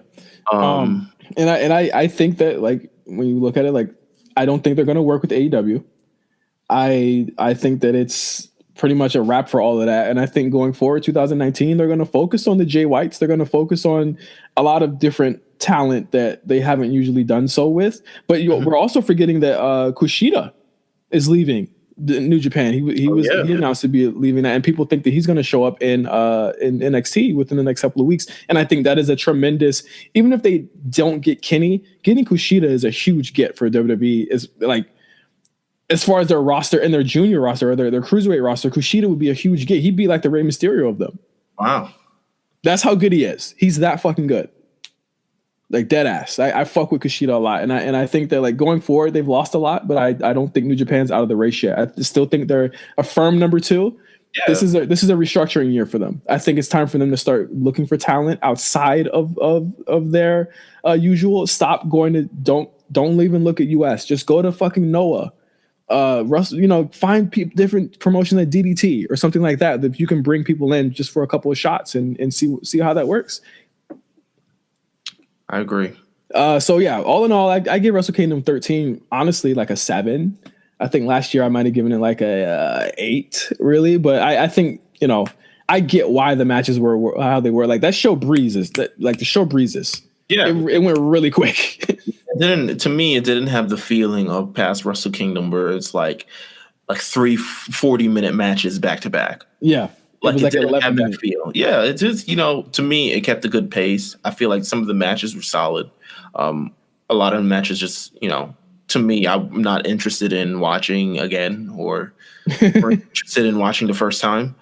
[SPEAKER 5] And I think that, like, when you look at it, like, I don't think they're going to work with AEW. I think that it's pretty much a wrap for all of that. And I think going forward, 2019, they're going to focus on the Jay Whites. They're going to focus on a lot of different talent that they haven't usually done so with. But we're also forgetting that Kushida is leaving
[SPEAKER 4] The New Japan. He announced to be leaving that, and people think that he's going to show up in NXT within the next couple of weeks. And I think that is a tremendous. Even if they don't get Kenny, getting Kushida is a huge get for WWE. Is like as far as their roster and their junior roster or their cruiserweight roster, Kushida would be a huge get. He'd be like the Rey Mysterio of them.
[SPEAKER 5] Wow,
[SPEAKER 4] that's how good he is. He's that fucking good. Like dead ass. I fuck with Kushida a lot. And I think that like going forward, they've lost a lot, but I don't think New Japan's out of the race yet. I still think they're a firm number 2. Yeah. This is a restructuring year for them. I think it's time for them to start looking for talent outside of their usual. Stop going to don't even look at US. Just go to fucking Noah. Russell, find different promotions like DDT or something like that. If you can bring people in just for a couple of shots and see how that works.
[SPEAKER 5] I agree.
[SPEAKER 4] So yeah, all in all, I give Wrestle Kingdom 13 honestly like a 7. I think last year I might have given it like a 8, really. But I think I get why the matches were how they were. Like that show breezes. The show breezes. Yeah, it went really quick.
[SPEAKER 5] To me, it didn't have the feeling of past Wrestle Kingdom where it's like 3 40-minute matches back to back.
[SPEAKER 4] Yeah.
[SPEAKER 5] It didn't have that feel. Yeah, it just, to me, it kept a good pace. I feel like some of the matches were solid. A lot of the matches just, to me, I'm not interested in watching again or interested in watching the first time.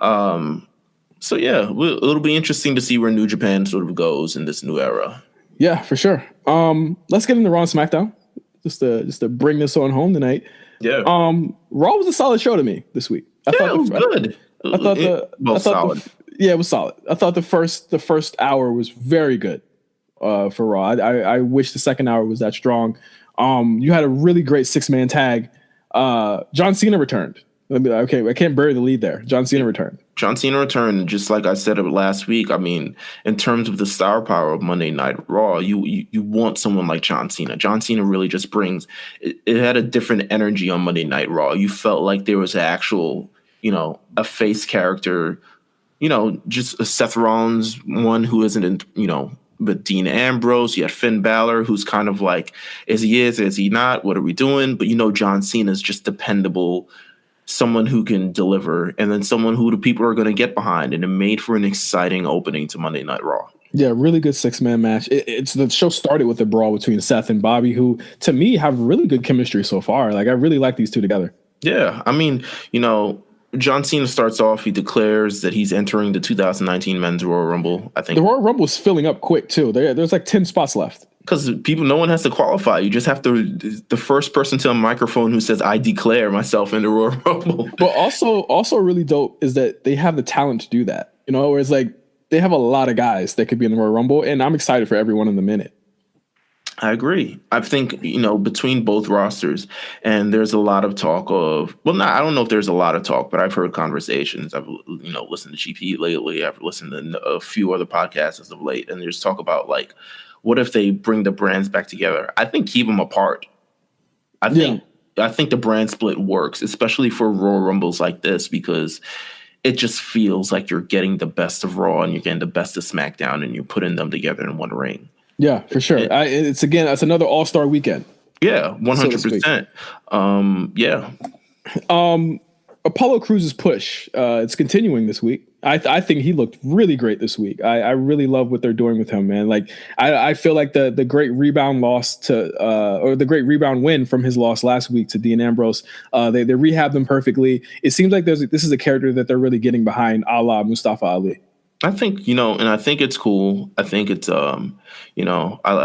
[SPEAKER 5] So, yeah, it'll be interesting to see where New Japan sort of goes in this new era.
[SPEAKER 4] Yeah, for sure. Let's get into Raw and SmackDown just to bring this on home tonight.
[SPEAKER 5] Yeah.
[SPEAKER 4] Raw was a solid show to me this week. I thought
[SPEAKER 5] it was good.
[SPEAKER 4] It was solid. I thought the first hour was very good for Raw. I wish the second hour was that strong. You had a really great 6-man tag. John Cena returned. Okay, I can't bury the lead there. John Cena returned.
[SPEAKER 5] John Cena returned, just like I said last week. I mean, in terms of the star power of Monday Night Raw, you want someone like John Cena. John Cena really just brings it had a different energy on Monday Night Raw. You felt like there was an actual a face character, just a Seth Rollins one who isn't, but Dean Ambrose. You had Finn Balor, who's kind of like, is he not? What are we doing? But John Cena is just dependable, someone who can deliver, and then someone who the people are going to get behind. And it made for an exciting opening to Monday Night Raw.
[SPEAKER 4] Yeah, really good 6-man match. It's the show started with a brawl between Seth and Bobby, who to me have really good chemistry so far. Like I really like these two together.
[SPEAKER 5] Yeah, I mean, John Cena starts off, he declares that he's entering the 2019 Men's Royal Rumble. I think
[SPEAKER 4] the Royal Rumble is filling up quick too. There's like 10 spots left.
[SPEAKER 5] Because no one has to qualify. You just have to, the first person to a microphone who says, I declare myself in the Royal Rumble.
[SPEAKER 4] But also really dope is that they have the talent to do that. Where it's like they have a lot of guys that could be in the Royal Rumble, and I'm excited for everyone in the minute.
[SPEAKER 5] I agree. I think, between both rosters, and there's a lot of talk of, I don't know if there's a lot of talk, but I've heard conversations. I've, listened to GP lately. I've listened to a few other podcasts as of late, and there's talk about like, what if they bring the brands back together? I think keep them apart. I think the brand split works, especially for Royal Rumbles like this, because it just feels like you're getting the best of Raw and you're getting the best of SmackDown, and you're putting them together in one ring.
[SPEAKER 4] Yeah, for sure. It's another all-star weekend.
[SPEAKER 5] Yeah, 100%. Yeah.
[SPEAKER 4] Apollo Crews's push. It's continuing this week. I think he looked really great this week. I really love what they're doing with him, man. Like I feel like the great rebound loss or the great rebound win from his loss last week to Dean Ambrose. They rehabbed him perfectly. It seems like this is a character that they're really getting behind, a la Mustafa Ali.
[SPEAKER 5] I think, and I think it's cool. I think it's, I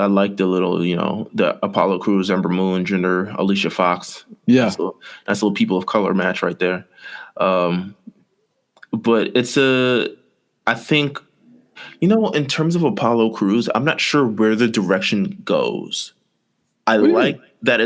[SPEAKER 5] like the little, the Apollo Crews, Ember Moon, Jinder, Alicia Fox.
[SPEAKER 4] Yeah.
[SPEAKER 5] Nice little people of color match right there. But I think, in terms of Apollo Crews, I'm not sure where the direction goes. I like that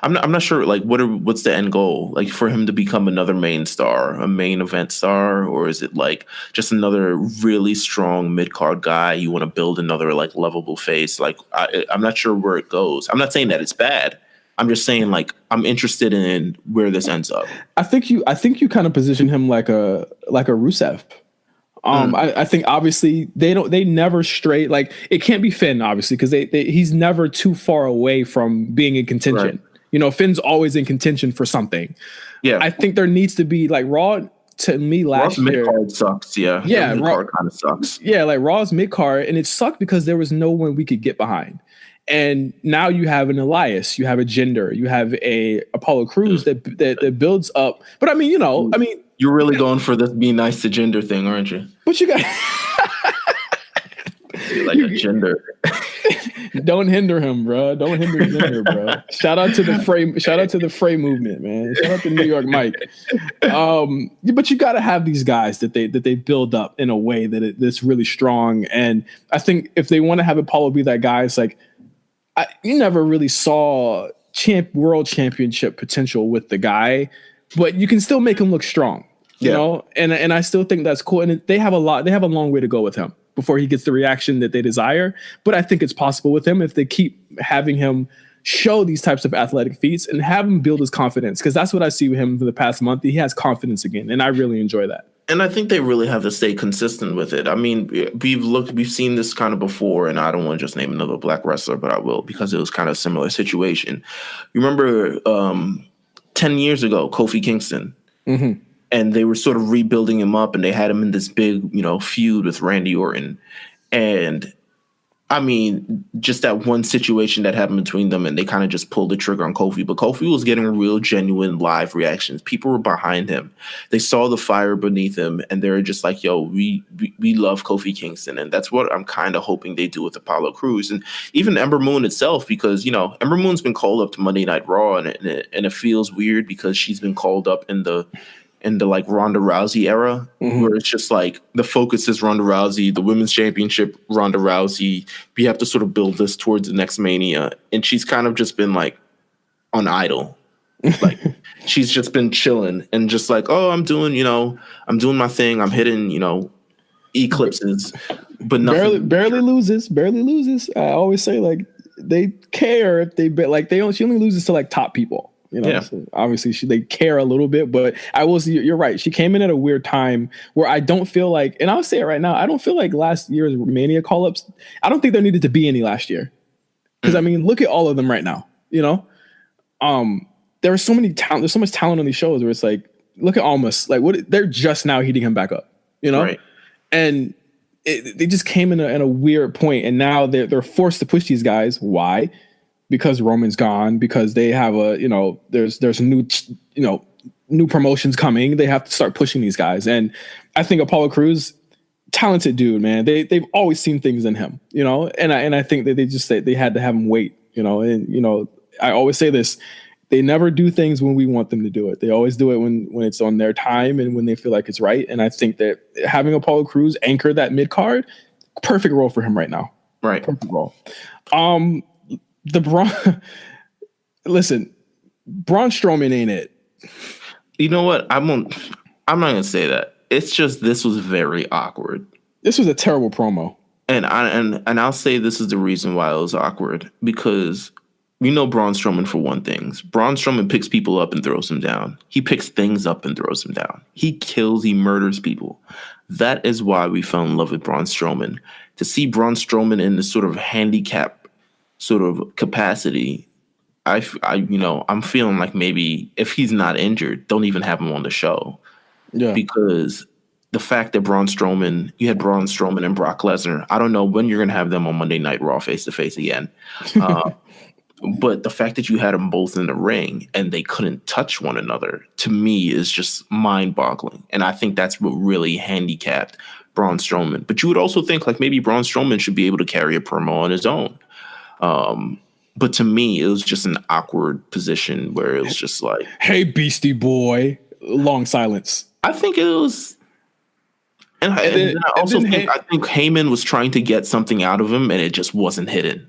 [SPEAKER 5] I'm not sure like what's the end goal, like for him to become another main star, a main event star, or is it like just another really strong mid-card guy you want to build another like lovable face? Like I'm not sure where it goes. I'm not saying that it's bad. I'm just saying like I'm interested in where this ends up. I think
[SPEAKER 4] you kind of position him like a Rusev. I think obviously they never stray, like it can't be Finn obviously because he's never too far away from being in contention. Right. Finn's always in contention for something.
[SPEAKER 5] Yeah.
[SPEAKER 4] I think there needs to be like Raw to me last
[SPEAKER 5] Raw's
[SPEAKER 4] year.
[SPEAKER 5] mid-card sucks, yeah.
[SPEAKER 4] Yeah,
[SPEAKER 5] Raw kind of sucks.
[SPEAKER 4] Yeah, like Raw's mid-card, and it sucked because there was no one we could get behind. And now you have an Elias, you have a Jinder, you have a Apollo Crews that builds up. But I mean,
[SPEAKER 5] you're really going for this be nice to Jinder thing, aren't you?
[SPEAKER 4] But you got
[SPEAKER 5] You're like a Jinder.
[SPEAKER 4] Don't hinder him, bro. Don't hinder Jinder, bro. Shout out to the Frey movement, man. Shout out to New York Mike. But you got to have these guys that they build up in a way that's really strong. And I think if they want to have Apollo be that guy, it's like you never really saw world championship potential with the guy, but you can still make him look strong, you know. And I still think that's cool. And they have a long way to go with him before he gets the reaction that they desire. But I think it's possible with him if they keep having him show these types of athletic feats and have him build his confidence. Because that's what I see with him for the past month. He has confidence again, and I really enjoy that.
[SPEAKER 5] And I think they really have to stay consistent with it. I mean, we've seen this kind of before, and I don't want to just name another black wrestler, but I will because it was kind of a similar situation. You remember 10 years ago, Kofi Kingston?
[SPEAKER 4] Mm-hmm.
[SPEAKER 5] And they were sort of rebuilding him up, and they had him in this big, feud with Randy Orton. And I mean, just that one situation that happened between them, and they kind of just pulled the trigger on Kofi. But Kofi was getting real, genuine live reactions. People were behind him. They saw the fire beneath him, and they were just like, yo, we love Kofi Kingston. And that's what I'm kind of hoping they do with Apollo Crews. And even Ember Moon itself, because, Ember Moon's been called up to Monday Night Raw, and it feels weird because she's been called up in the like Ronda Rousey era, where it's just like the focus is Ronda Rousey, the women's championship, Ronda Rousey. We have to sort of build this towards the next Mania. And she's kind of just been like on idle. Like she's just been chilling and just like, oh, I'm doing my thing. I'm hitting, eclipses, but nothing.
[SPEAKER 4] Barely loses. I always say like they care if they bet like she only loses to like top people. So obviously they care a little bit, but you're right. She came in at a weird time where I don't feel like, and I'll say it right now, I don't feel like last year's Mania call-ups, I don't think there needed to be any last year. Because I mean, look at all of them right now, there's so much talent on these shows where it's like, look at Almas, like they're just now heating him back up, Right. And they just came in a weird point, and now they're forced to push these guys. Why? Because Roman's gone, because they have there's new promotions coming. They have to start pushing these guys. And I think Apollo Crews, talented dude, man. They've always seen things in him, and I think that they had to have him wait, and I always say this, they never do things when we want them to do it. They always do it when it's on their time and when they feel like it's right. And I think that having Apollo Crews anchor that mid card, perfect role for him right now.
[SPEAKER 5] Right.
[SPEAKER 4] Perfect role. Listen, Braun Strowman ain't it.
[SPEAKER 5] You know what? I'm not gonna say that. It's just this was very awkward.
[SPEAKER 4] This was a terrible promo.
[SPEAKER 5] And I'll say this is the reason why it was awkward, because Braun Strowman for one thing. Braun Strowman picks people up and throws them down. He picks things up and throws them down. He kills, he murders people. That is why we fell in love with Braun Strowman. To see Braun Strowman in this sort of handicap sort of capacity, I'm feeling like maybe if he's not injured, don't even have him on the show. Yeah. Because the fact that you had Braun Strowman and Brock Lesnar, I don't know when you're going to have them on Monday Night Raw face-to-face again. But the fact that you had them both in the ring and they couldn't touch one another, to me, is just mind-boggling. And I think that's what really handicapped Braun Strowman. But you would also think like maybe Braun Strowman should be able to carry a promo on his own. But to me, it was just an awkward position where it was just like,
[SPEAKER 4] hey, Beastie Boy, long silence.
[SPEAKER 5] I think it was. And I think Heyman was trying to get something out of him and it just wasn't hidden.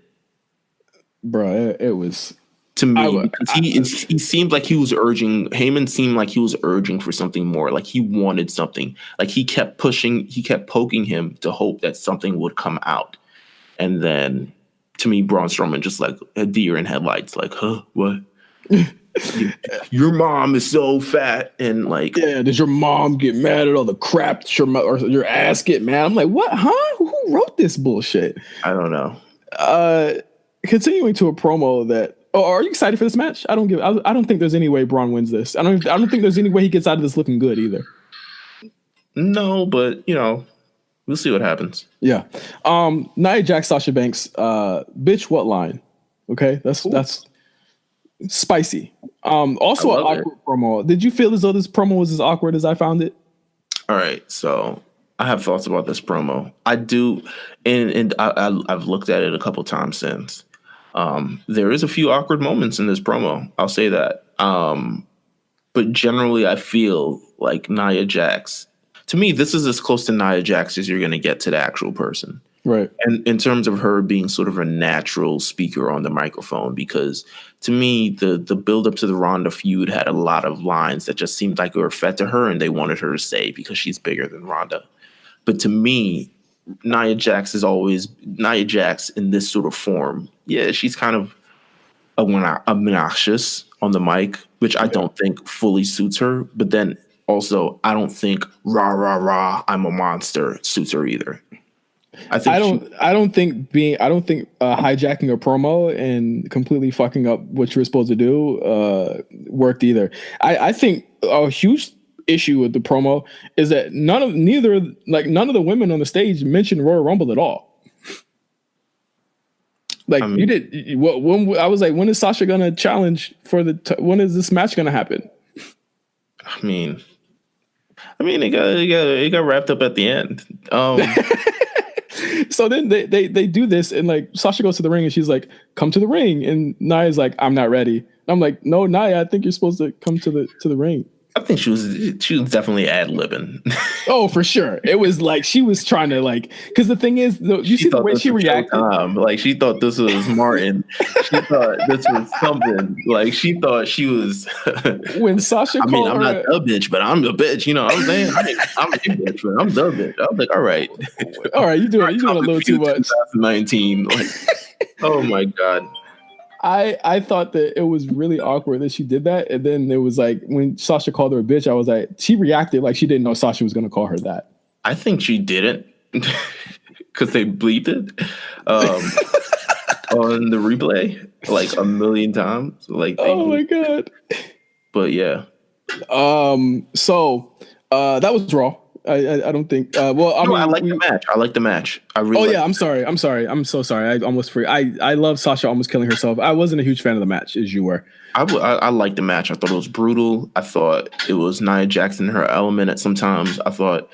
[SPEAKER 4] Bro, it was.
[SPEAKER 5] To me, because he seemed like he was urging, Heyman seemed like he was urging for something more. Like he wanted something. Like he kept pushing, he kept poking him to hope that something would come out. And then, to me, Braun Strowman just like a deer in headlights, like, huh, what? Your mom is so fat, and like,
[SPEAKER 4] yeah, does your mom get mad at all the crap that your ass get mad? I'm like, what? Huh? Who wrote this bullshit?
[SPEAKER 5] I don't know.
[SPEAKER 4] Continuing to a promo that Oh, are you excited for this match? I don't think there's any way Braun wins this. I don't think there's any way he gets out of this looking good either.
[SPEAKER 5] No, but we'll see what happens.
[SPEAKER 4] Yeah. Nia Jax, Sasha Banks, bitch, what line? Okay, that's spicy. Also an awkward promo. Did you feel as though this promo was as awkward as I found it?
[SPEAKER 5] All right, so I have thoughts about this promo. I do, and I've looked at it a couple times since. There is a few awkward moments in this promo. I'll say that. But generally, I feel like Nia Jax. To me, this is as close to Nia Jax as you're going to get to the actual person.
[SPEAKER 4] Right.
[SPEAKER 5] And in terms of her being sort of a natural speaker on the microphone, because to me, the build up to the Ronda feud had a lot of lines that just seemed like they were fed to her and they wanted her to say because she's bigger than Ronda. But to me, Nia Jax in this sort of form. Yeah, she's kind of obnoxious on the mic, which I don't think fully suits her. But then also, I don't think rah rah rah, I'm a monster suits her either. I don't think hijacking a promo and completely fucking up what you were supposed to do worked either. I think a huge issue with the promo is that none of the women on the stage mentioned Royal Rumble at all. You did. When I was like, when is Sasha gonna challenge for when is this match gonna happen? I mean, it got wrapped up at the end.
[SPEAKER 4] So then they do this, and like Sasha goes to the ring and she's like, come to the ring, and Nia's like, I'm not ready. And I'm like, no, Nia, I think you're supposed to come to the ring.
[SPEAKER 5] I think she was definitely ad-libbing.
[SPEAKER 4] Oh, for sure. It was like she was trying to because the thing is, you see the way she reacted.
[SPEAKER 5] Like she thought this was Martin. She thought this was something. Like she thought she was.
[SPEAKER 4] When Sasha called
[SPEAKER 5] I'm not the bitch, but I'm the bitch. You know what I'm saying? I'm a bitch, but I'm the bitch. I was like, all right,
[SPEAKER 4] you're doing a little too much.
[SPEAKER 5] 2019. Like, oh my God.
[SPEAKER 4] I thought that it was really awkward that she did that. And then it was like when Sasha called her a bitch, I was like, she reacted like she didn't know Sasha was going to call her that.
[SPEAKER 5] I think she didn't because they bleeped it on the replay like a million times. Like,
[SPEAKER 4] oh my God.
[SPEAKER 5] But yeah.
[SPEAKER 4] So that was Raw. I don't think. I
[SPEAKER 5] like the match. I like the match. I really.
[SPEAKER 4] I'm sorry. I'm so sorry. I almost forgot. I love Sasha almost killing herself. I wasn't a huge fan of the match, as you were.
[SPEAKER 5] I liked the match. I thought it was brutal. I thought it was Nia Jax in her element at some times. I thought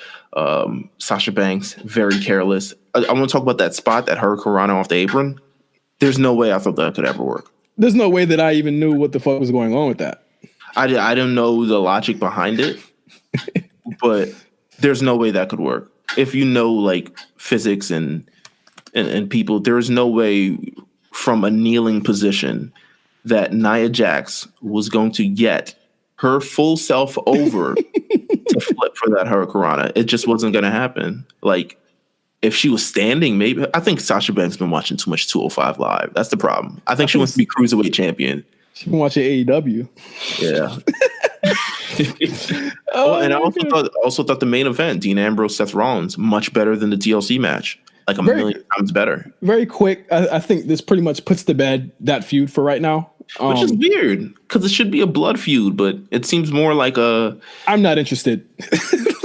[SPEAKER 5] Sasha Banks very careless. I want to talk about that spot that Hurricane Rana off the apron. There's no way I thought that could ever work.
[SPEAKER 4] There's no way that I even knew what the fuck was going on with that.
[SPEAKER 5] I didn't know the logic behind it, but. There's no way that could work. If you know like physics and people, there's no way from a kneeling position that Nia Jax was going to get her full self over to flip for that Hurricanrana. It just wasn't going to happen. Like if she was standing, maybe. I think Sasha Banks been watching too much 205 Live. That's the problem. I think she wants to be cruiserweight champion.
[SPEAKER 4] She's been watching AEW.
[SPEAKER 5] Yeah. And I also thought the main event, Dean Ambrose, Seth Rollins, much better than the TLC match. Like a million times better. Very
[SPEAKER 4] quick. I think this pretty much puts to bed that feud for right now.
[SPEAKER 5] Which is weird because it should be a blood feud, but it seems more like a.
[SPEAKER 4] I'm not interested.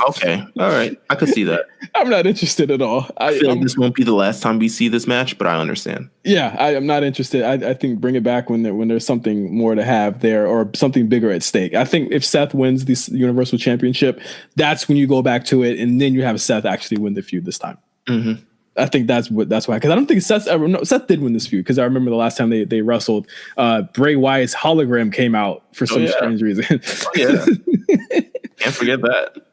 [SPEAKER 5] Okay. All right. I could see that.
[SPEAKER 4] I'm not interested at all.
[SPEAKER 5] I feel like this won't be the last time we see this match, but I understand.
[SPEAKER 4] Yeah, I am not interested. I think bring it back when there's something more to have there or something bigger at stake. I think if Seth wins this Universal Championship, that's when you go back to it, and then you have Seth actually win the feud this time.
[SPEAKER 5] Mm-hmm.
[SPEAKER 4] I think that's why, because I don't think Seth did win this feud, because I remember the last time they wrestled, Bray Wyatt's hologram came out for some strange reason.
[SPEAKER 5] Yeah, can't forget that.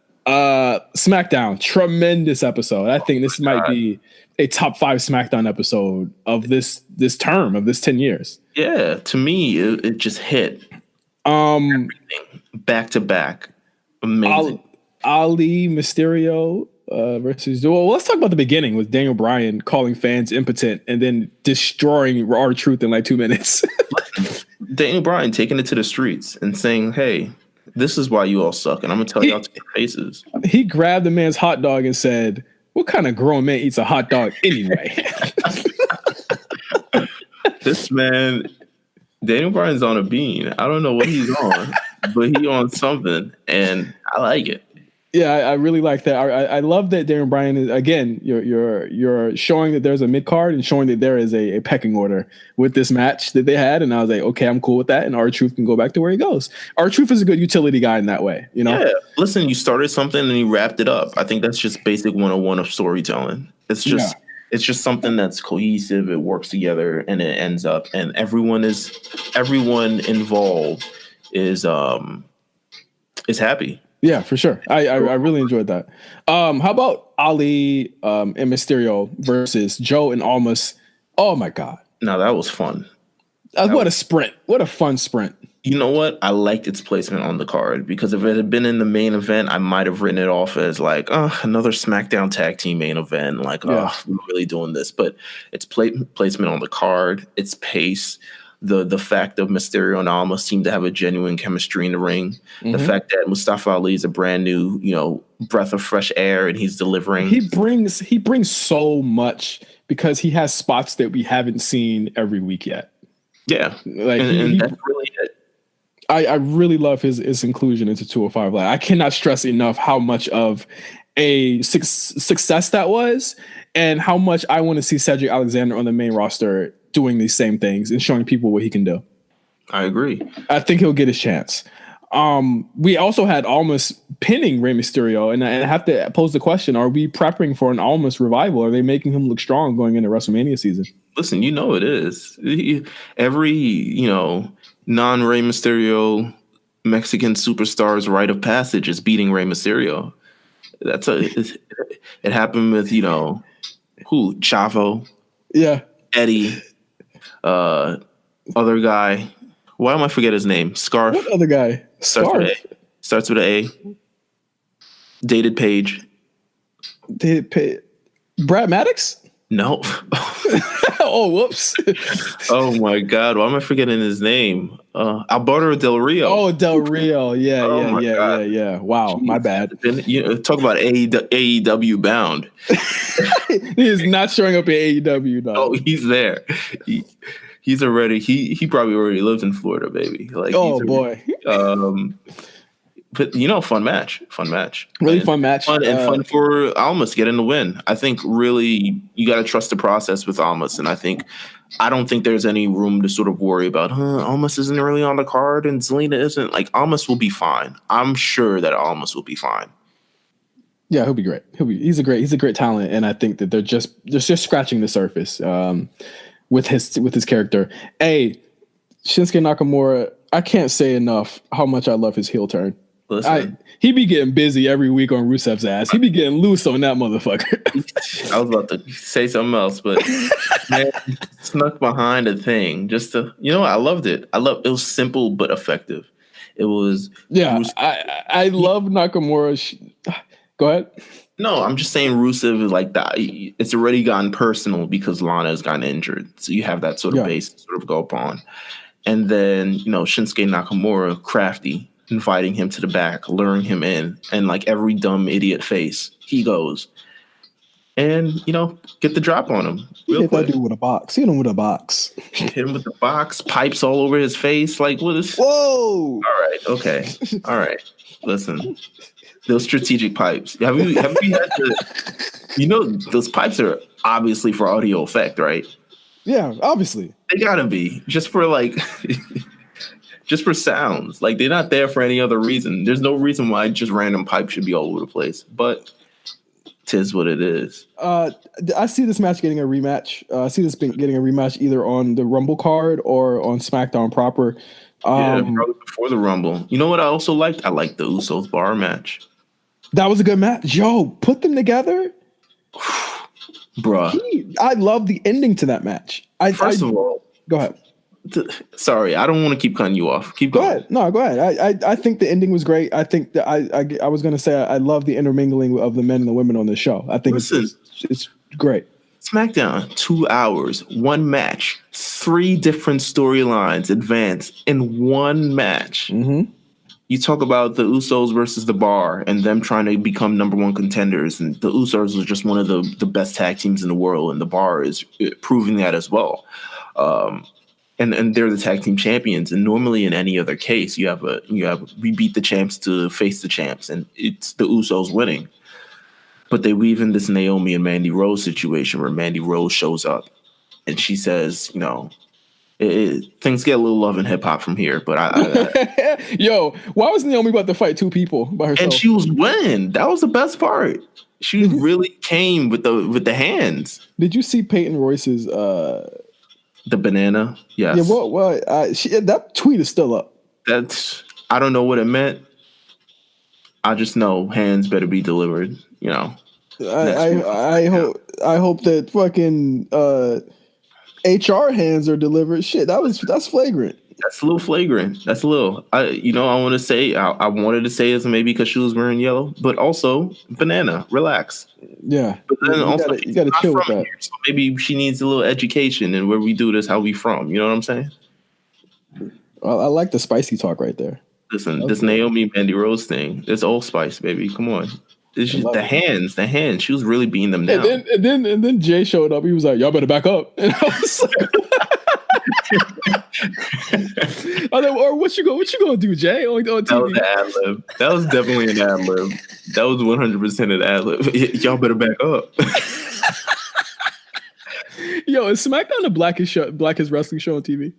[SPEAKER 4] Smackdown, tremendous episode. I think this might be a top 5 Smackdown episode of this term of this 10 years.
[SPEAKER 5] Yeah, to me, it just hit everything back to back. Amazing.
[SPEAKER 4] Ali Mysterio. Versus let's talk about the beginning with Daniel Bryan calling fans impotent and then destroying R-Truth in like 2 minutes.
[SPEAKER 5] Daniel Bryan taking it to the streets and saying, "Hey, this is why you all suck, and I'm gonna tell y'all to your faces."
[SPEAKER 4] He grabbed the man's hot dog and said, "What kind of grown man eats a hot dog anyway?"
[SPEAKER 5] This man Daniel Bryan's on a bean. I don't know what he's on, but he on something, and I like it.
[SPEAKER 4] Yeah, I really like that. I love that Daniel Bryan is, again, you're showing that there's a mid card and showing that there is a pecking order with this match that they had, and I was like, okay, I'm cool with that, and R-Truth can go back to where he goes. R-Truth is a good utility guy in that way, you know?
[SPEAKER 5] Yeah, listen, you started something and you wrapped it up. I think that's just basic 101 of storytelling. It's just something that's cohesive, it works together, and it ends up, and everyone involved is happy.
[SPEAKER 4] Yeah, for sure. I really enjoyed that. How about Ali and Mysterio versus Joe and Almas? Oh my God.
[SPEAKER 5] Now that was fun.
[SPEAKER 4] What a sprint. What a fun sprint.
[SPEAKER 5] You know what? I liked its placement on the card because if it had been in the main event, I might have written it off as like, another SmackDown tag team main event. Like, we're really doing this. But its placement on the card, its pace, the fact of Mysterio and Almas seem to have a genuine chemistry in the ring. Mm-hmm. The fact that Mustafa Ali is a brand new, breath of fresh air, and he's delivering.
[SPEAKER 4] He brings so much because he has spots that we haven't seen every week yet.
[SPEAKER 5] Yeah, like and that's really it.
[SPEAKER 4] I really love his inclusion into 205 Live. I cannot stress enough how much of a success that was, and how much I want to see Cedric Alexander on the main roster doing these same things and showing people what he can do.
[SPEAKER 5] I agree.
[SPEAKER 4] I think he'll get his chance. We also had Almas pinning Rey Mysterio, and I have to pose the question, are we prepping for an Almas revival? Are they making him look strong going into WrestleMania season?
[SPEAKER 5] Listen, it is. Every, non-Rey Mysterio Mexican superstar's rite of passage is beating Rey Mysterio. It happened with, Chavo.
[SPEAKER 4] Yeah.
[SPEAKER 5] Eddie. Other guy. Why am I forget his name? Scarf.
[SPEAKER 4] What other guy?
[SPEAKER 5] Starts with an A. Dated Page.
[SPEAKER 4] Brad Maddox?
[SPEAKER 5] No.
[SPEAKER 4] Oh, whoops.
[SPEAKER 5] Oh my God. Why am I forgetting his name? Alberto Del Rio.
[SPEAKER 4] Oh, Del Rio. Yeah. Wow. Jeez. My bad.
[SPEAKER 5] Talk about AEW bound.
[SPEAKER 4] He is not showing up at AEW. No.
[SPEAKER 5] Oh, he's there. He's already. He probably already lives in Florida, baby. Like,
[SPEAKER 4] boy.
[SPEAKER 5] But fun match.
[SPEAKER 4] Really fun match.
[SPEAKER 5] Fun for Almas getting the win. I think really you got to trust the process with Almas, and I don't think there's any room to sort of worry about. Almas isn't really on the card, and Zelina isn't. Like, Almas will be fine. I'm sure that Almas will be fine.
[SPEAKER 4] Yeah, he'll be great. He's a great talent, and I think that they're just scratching the surface with his character. Hey, Shinsuke Nakamura, I can't say enough how much I love his heel turn.
[SPEAKER 5] Listen,
[SPEAKER 4] he be getting busy every week on Rusev's ass. He be getting loose on that motherfucker.
[SPEAKER 5] I was about to say something else, but man, snuck behind a thing just to, I loved it. It was simple but effective. It was.
[SPEAKER 4] Yeah, I love Nakamura. Go ahead.
[SPEAKER 5] No, I'm just saying Rusev is like that. It's already gotten personal because Lana has gotten injured. So you have that sort of base to sort of go upon. And then, Shinsuke Nakamura, crafty, inviting him to the back, luring him in, and like every dumb idiot face, he goes and, get the drop on him.
[SPEAKER 4] Real quick. That dude with a box. Hit him with a box.
[SPEAKER 5] Hit him with the box, pipes all over his face. Like, what is...
[SPEAKER 4] Whoa!
[SPEAKER 5] All right, okay. All right. Listen, those strategic pipes. Have you had to... those pipes are obviously for audio effect, right?
[SPEAKER 4] Yeah, obviously.
[SPEAKER 5] They gotta be. Just for just for sounds. Like, they're not there for any other reason. There's no reason why just random pipes should be all over the place. But 'tis what it is.
[SPEAKER 4] I see this match getting a rematch. I see this getting a rematch either on the Rumble card or on SmackDown proper.
[SPEAKER 5] Probably before the Rumble. You know what I also liked? I liked the Usos bar match.
[SPEAKER 4] That was a good match. Yo, put them together.
[SPEAKER 5] Bruh.
[SPEAKER 4] I love the ending to that match.
[SPEAKER 5] First of all,
[SPEAKER 4] go ahead.
[SPEAKER 5] Sorry, I don't want to keep cutting you off. Keep going.
[SPEAKER 4] Go ahead. No, go ahead. I think the ending was great. I think that I was going to say I love the intermingling of the men and the women on this show. I think it's great.
[SPEAKER 5] SmackDown, 2 hours, one match, 3 different storylines advanced in one match.
[SPEAKER 4] Mm-hmm.
[SPEAKER 5] You talk about the Usos versus the Bar and them trying to become number one contenders. And the Usos was just one of the best tag teams in the world. And the Bar is proving that as well. and they're the tag team champions. And normally in any other case, you have we beat the champs to face the champs, and it's the Usos winning. But they weave in this Naomi and Mandy Rose situation where Mandy Rose shows up and she says, you know, things get a little love and hip hop from here. But
[SPEAKER 4] yo, why was Naomi about to fight two people by herself?
[SPEAKER 5] And she was winning. That was the best part. She really came with the hands.
[SPEAKER 4] Did you see Peyton Royce's
[SPEAKER 5] the banana? Yes.
[SPEAKER 4] Yeah. What? That tweet is still up.
[SPEAKER 5] I don't know what it meant. I just know hands better be delivered. You know.
[SPEAKER 4] I hope that fucking HR hands are delivered. Shit, that's flagrant.
[SPEAKER 5] That's a little flagrant. That's a little. I want to say I wanted to say it's maybe because she was wearing yellow, but also banana. Relax.
[SPEAKER 4] Yeah,
[SPEAKER 5] but then
[SPEAKER 4] you gotta chill with that.
[SPEAKER 5] Here, so maybe she needs a little education in where we do this, how we from. You know what I'm saying?
[SPEAKER 4] I like the spicy talk right there.
[SPEAKER 5] Listen, this Naomi Mandy Rose thing, it's Old Spice, baby. Come on. It's just the hands. She was really beating them down.
[SPEAKER 4] And then Jay showed up. He was like, "Y'all better back up." And I was like, or what you gonna do, Jay? On TV?
[SPEAKER 5] That was an ad lib. That was definitely an ad lib. That was 100% an ad lib. Y'all better back up.
[SPEAKER 4] Yo, is SmackDown the blackest wrestling show on TV?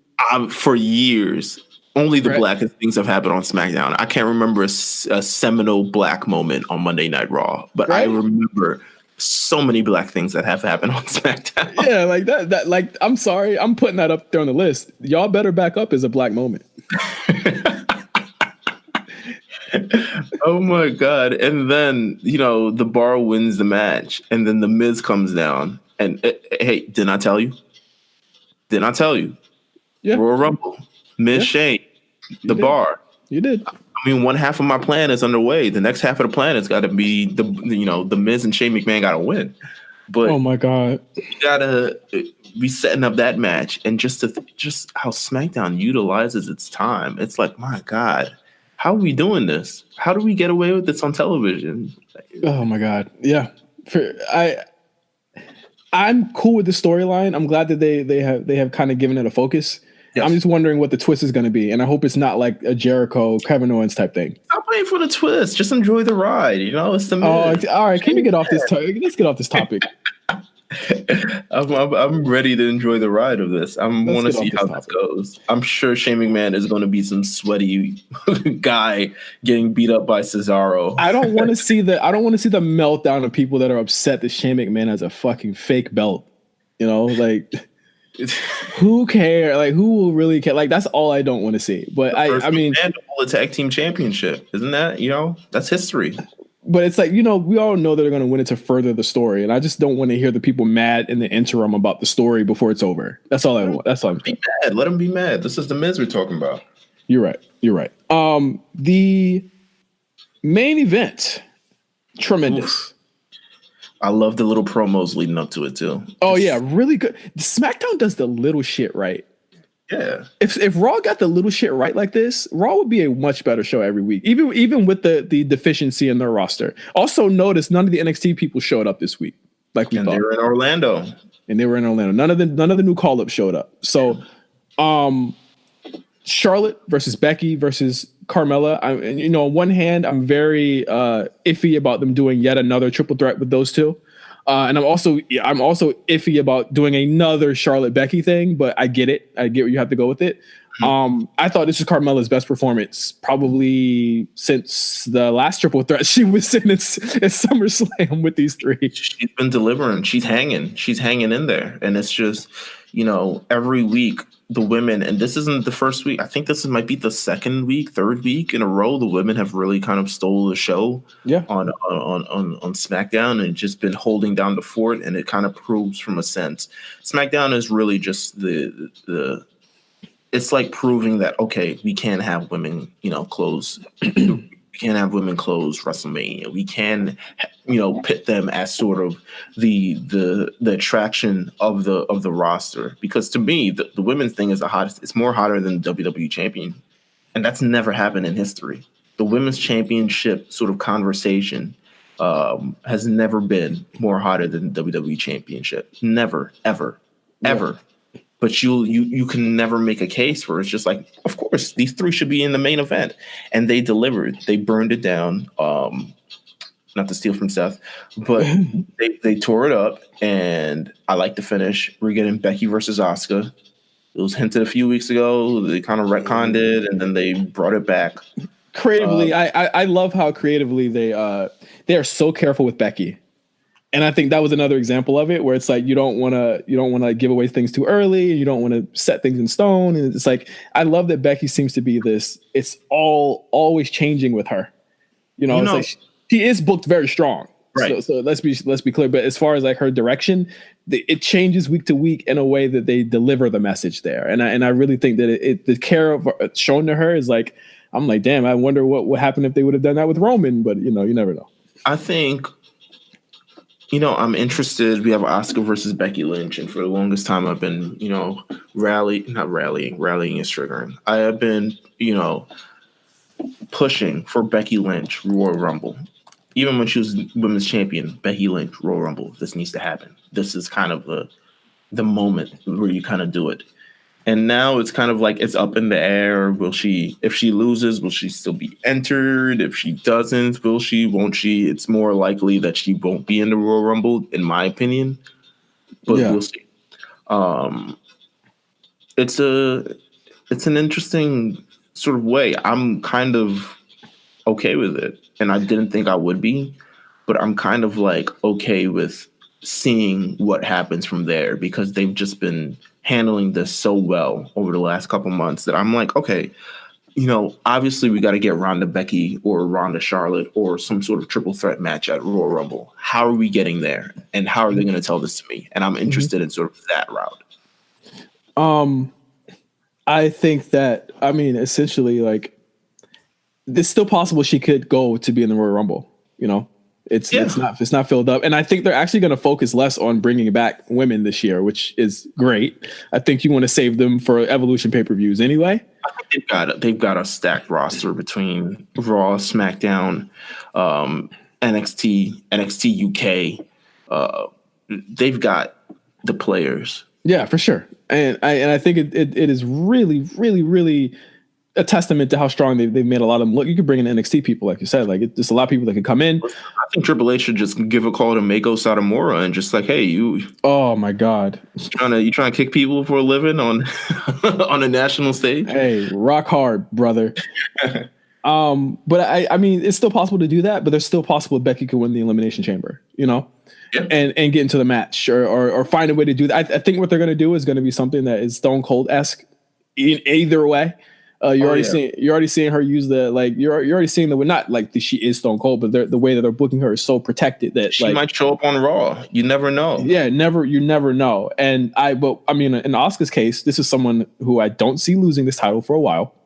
[SPEAKER 5] For years. Only the blackest things have happened on SmackDown. I can't remember a seminal black moment on Monday Night Raw, but I remember so many black things that have happened on SmackDown.
[SPEAKER 4] Yeah, like that. Like, I'm sorry, I'm putting that up there on the list. Y'all better back up is a black moment.
[SPEAKER 5] Oh my God! And then the Bar wins the match, and then the Miz comes down, and hey, didn't I tell you? Didn't I tell you?
[SPEAKER 4] Yeah,
[SPEAKER 5] Royal Rumble. Miz Shane, the Bar.
[SPEAKER 4] You did.
[SPEAKER 5] I mean, one half of my plan is underway. The next half of the plan has got to be the Miz and Shane McMahon got to win. But
[SPEAKER 4] oh my God,
[SPEAKER 5] you gotta be setting up that match, and just how SmackDown utilizes its time. It's like, my God, how are we doing this? How do we get away with this on television?
[SPEAKER 4] Oh my God, yeah. I'm cool with the storyline. I'm glad that they have kind of given it a focus. Yes. I'm just wondering what the twist is going to be, and I hope it's not like a Jericho, Kevin Owens type thing.
[SPEAKER 5] Stop waiting for the twist. Just enjoy the ride. It's the Miz.
[SPEAKER 4] All right. Can we get off this? Let's get off this topic.
[SPEAKER 5] I'm ready to enjoy the ride of this. I want to see how this goes. I'm sure Shane McMahon is going to be some sweaty guy getting beat up by Cesaro.
[SPEAKER 4] I don't want to see the meltdown of people that are upset that Shane McMahon has a fucking fake belt. Like. Who cares? Like, who will really care? Like, that's all I don't want to see. But I mean,
[SPEAKER 5] the tag team championship, isn't that that's history?
[SPEAKER 4] But it's like we all know that they're going to win it to further the story, and I just don't want to hear the people mad in the interim about the story before it's over. That's all I want. That's all.
[SPEAKER 5] Be mad. Let them be mad. This is the Miz we're talking about.
[SPEAKER 4] You're right. The main event, tremendous.
[SPEAKER 5] Oof. I love the little promos leading up to it too.
[SPEAKER 4] Oh yeah, really good. SmackDown does the little shit right.
[SPEAKER 5] Yeah.
[SPEAKER 4] If Raw got the little shit right like this, Raw would be a much better show every week, even with the deficiency in their roster. Also, notice none of the NXT people showed up this week, like we thought.
[SPEAKER 5] They were in Orlando.
[SPEAKER 4] None of the new call ups showed up. So, Charlotte versus Becky versus Carmella. On one hand, I'm very iffy about them doing yet another triple threat with those two, and I'm also iffy about doing another Charlotte Becky thing. But I get it. I get where you have to go with it. I thought this was Carmella's best performance probably since the last triple threat she was in at SummerSlam with these three.
[SPEAKER 5] She's been delivering. She's hanging in there, and it's just every week. The women, and this isn't the first week. I think might be the second week, third week in a row. The women have really kind of stole the show on SmackDown and just been holding down the fort. And it kind of proves from a sense, SmackDown is really just the. It's like proving that we can have women, close. We can have women close WrestleMania. We can, pit them as sort of the attraction of the roster. Because to me, the women's thing is the hottest. It's more hotter than WWE champion, and that's never happened in history. The women's championship sort of conversation has never been more hotter than WWE championship. Never, ever, ever. but you can never make a case for it. It's just like, of course, these three should be in the main event. And they delivered. They burned it down. Not to steal from Seth, but they tore it up, and I like the finish. We're getting Becky versus Asuka. It was hinted a few weeks ago. They kind of retconned it, and then they brought it back.
[SPEAKER 4] Creatively, I love how creatively they are so careful with Becky. And I think that was another example of it, where it's like you don't want to give away things too early. You don't want to set things in stone. And it's like, I love that Becky seems to be this. It's always changing with her. It's like she is booked very strong.
[SPEAKER 5] Right.
[SPEAKER 4] So let's be clear. But as far as like her direction, it changes week to week in a way that they deliver the message there. And I really think that the care shown to her is like, I'm like, damn, I wonder what would happen if they would have done that with Roman. But you never know.
[SPEAKER 5] I think. I'm interested. We have Asuka versus Becky Lynch, and for the longest time, I've been, rallying is triggering. I have been, pushing for Becky Lynch Royal Rumble. Even when she was women's champion, Becky Lynch Royal Rumble. This needs to happen. This is kind of the moment where you kind of do it. And now it's kind of like it's up in the air. If she loses, will she still be entered? If she doesn't, will she, won't she? It's more likely that she won't be in the Royal Rumble, in my opinion. But we'll see. It's an interesting sort of way. I'm kind of okay with it. And I didn't think I would be, but I'm kind of like okay with seeing what happens from there, because they've just been handling this so well over the last couple months that I'm like, okay, obviously we got to get Ronda Becky or Ronda Charlotte or some sort of triple threat match at Royal Rumble. How are we getting there? And how are they going to tell this to me? And I'm interested in sort of that route.
[SPEAKER 4] I think that, essentially, like, it's still possible she could go to be in the Royal Rumble, It's not filled up. And I think they're actually going to focus less on bringing back women this year, which is great. I think you want to save them for Evolution pay-per-views anyway.
[SPEAKER 5] I think they've got a stacked roster between Raw, SmackDown, NXT UK. They've got the players.
[SPEAKER 4] Yeah, for sure. And I think it is really, really, really a testament to how strong they've made a lot of them look. You could bring in NXT people, like you said, there's a lot of people that could come in.
[SPEAKER 5] I think Triple H should just give a call to Mako Satomura and just like, hey, you.
[SPEAKER 4] Oh my God,
[SPEAKER 5] you trying to kick people for a living on on a national stage?
[SPEAKER 4] Hey, rock hard, brother. But I mean, it's still possible to do that, but there's still possible Becky could win the Elimination Chamber, Yeah. And get into the match or find a way to do that. I think what they're going to do is going to be something that is Stone Cold-esque in either way. You're already seeing her use you're already seeing not like she is Stone Cold, but the way that they're booking her is so protected that
[SPEAKER 5] she might show up on Raw. You never know.
[SPEAKER 4] Yeah, you never know. And in Asuka's case, this is someone who I don't see losing this title for a while.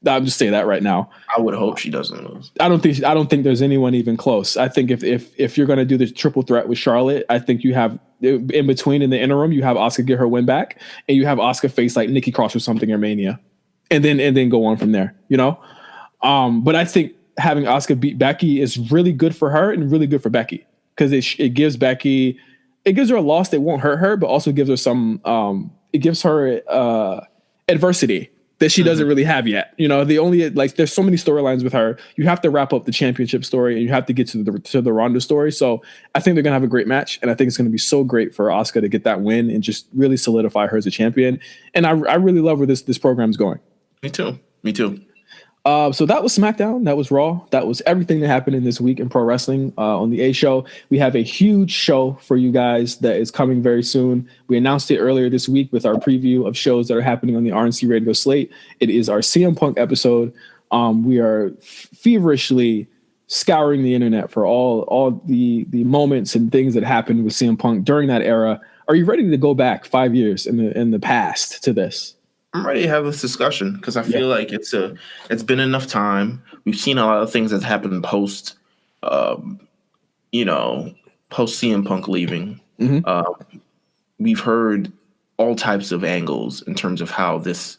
[SPEAKER 4] I'm just saying that right now.
[SPEAKER 5] I would hope she doesn't lose.
[SPEAKER 4] I don't think there's anyone even close. I think if you're going to do the triple threat with Charlotte, I think you have in between, in the interim, you have Asuka get her win back, and you have Asuka face like Nikki Cross or something or Mania, and then go on from there. But I think having Asuka beat Becky is really good for her and really good for Becky, because it gives her a loss that won't hurt her, but also gives her some it gives her adversity that she doesn't really have yet. There's so many storylines with her. You have to wrap up the championship story and you have to get to the Ronda story. So I think they're going to have a great match. And I think it's going to be so great for Asuka to get that win and just really solidify her as a champion. And I really love where this program's going.
[SPEAKER 5] Me too.
[SPEAKER 4] So that was SmackDown. That was Raw. That was everything that happened in this week in pro wrestling on the A Show. We have a huge show for you guys that is coming very soon. We announced it earlier this week with our preview of shows that are happening on the RNC Radio slate. It is our CM Punk episode. We are feverishly scouring the internet for all the moments and things that happened with CM Punk during that era. Are you ready to go back 5 years in the past to this?
[SPEAKER 5] I'm ready to have this discussion because I feel like it's been enough time. We've seen a lot of things that happened post CM Punk leaving. Mm-hmm. We've heard all types of angles in terms of how this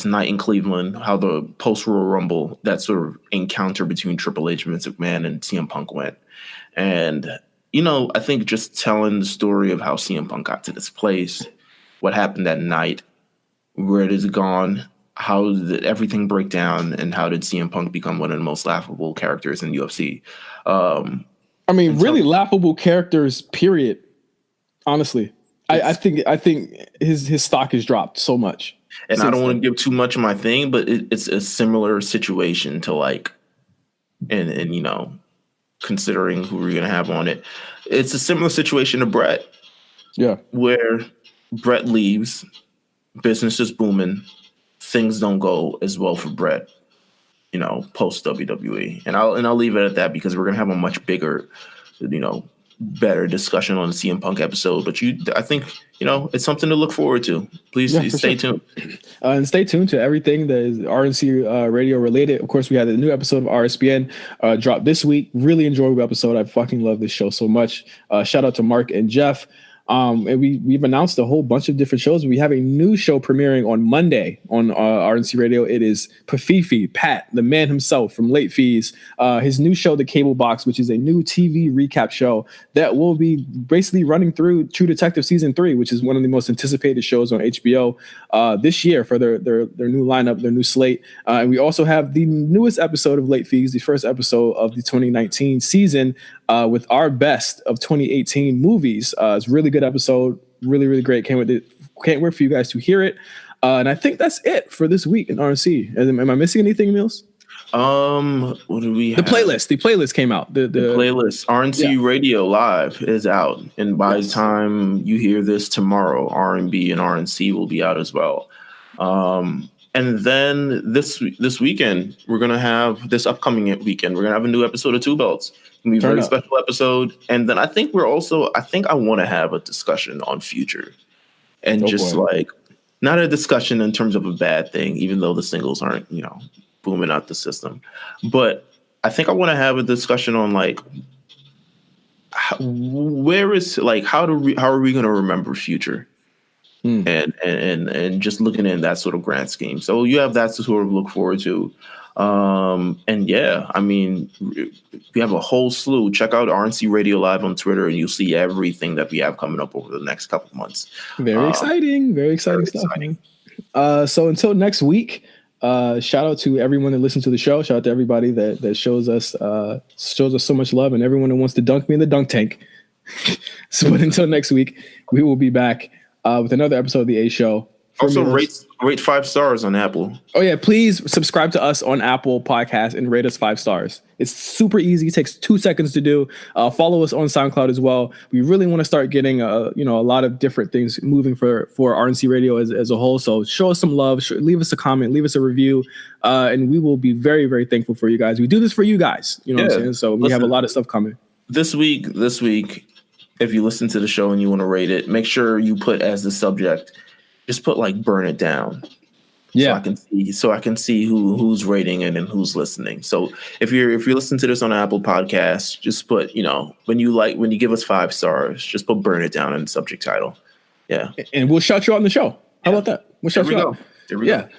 [SPEAKER 5] night in Cleveland, how the post Royal Rumble, that sort of encounter between Triple H, Vince McMahon, and CM Punk went. And I think just telling the story of how CM Punk got to this place, what happened that night, where it is gone, how did everything break down, and how did CM Punk become one of the most laughable characters in UFC?
[SPEAKER 4] I mean, really laughable characters, period. Honestly, I think his stock has dropped so much.
[SPEAKER 5] And I don't want to give too much of my thing, but it's a similar situation to like, and you know, considering who we're gonna have on it, it's a similar situation to Brett.
[SPEAKER 4] Yeah,
[SPEAKER 5] where Brett leaves, business is booming, things don't go as well for Brett, you know, post WWE, and I'll leave it at that because we're gonna have a much bigger, you know, better discussion on the CM Punk episode. But I think, you know, it's something to look forward to. Please stay tuned.
[SPEAKER 4] And stay tuned to everything that is RNC radio related. Of course, we had a new episode of RSPN dropped this week. Really enjoyable episode. I fucking love this show so much. Shout out to Mark and Jeff. And we've announced a whole bunch of different shows. We have a new show premiering on Monday on RNC Radio. It is Pafifi, Pat, the man himself from Late Fees. His new show, The Cable Box, which is a new TV recap show that will be basically running through True Detective Season 3, which is one of the most anticipated shows on HBO this year for their new lineup, their new slate. And we also have the newest episode of Late Fees, the first episode of the 2019 season, with our best of 2018 movies. It's a really good episode, really, really great. Can't wait for you guys to hear it. And I think that's it for this week in RNC. Am I missing anything, Meelz?
[SPEAKER 5] What do we have?
[SPEAKER 4] The playlist came out. The
[SPEAKER 5] playlist, RNC Radio Live is out. And by the time you hear this tomorrow, R&B and RNC will be out as well. And then this weekend, we're going to have this upcoming weekend, we're going to have a new episode of Two Belts. It's going to be a very special episode. And then I think I want to have a discussion on Future. And like, not a discussion in terms of a bad thing, even though the singles aren't, you know, booming out the system. But I think I want to have a discussion on like, how are we going to remember Future? And just looking in that sort of grand scheme. So you have that to sort of look forward to. And yeah, I mean, we have a whole slew. Check out RNC Radio Live on Twitter and you'll see everything that we have coming up over the next couple of months.
[SPEAKER 4] Very exciting stuff. Exciting. So until next week, shout out to everyone that listens to the show. Shout out to everybody that shows us so much love, and everyone that wants to dunk me in the dunk tank. So but until next week, we will be back with another episode of the A Show.
[SPEAKER 5] Also, rate 5 stars on Apple.
[SPEAKER 4] Oh yeah, please subscribe to us on Apple Podcasts and rate us 5 stars. It's super easy. It takes 2 seconds to do. Follow us on SoundCloud as well. We really want to start getting a lot of different things moving for RNC Radio as a whole. So show us some love. Leave us a comment. Leave us a review, and we will be very, very thankful for you guys. We do this for you guys. You know what I'm saying? So we have a lot of stuff coming
[SPEAKER 5] this week. If you listen to the show and you want to rate it, make sure you put as the subject. Just put like burn it down.
[SPEAKER 4] Yeah.
[SPEAKER 5] So I can see who's rating it and who's listening. So if you're listening to this on Apple Podcasts, just put, when you give us 5 stars, just put burn it down in the subject title. Yeah.
[SPEAKER 4] And we'll shout you out on the show. How about that? We'll shout you out.
[SPEAKER 5] There we go.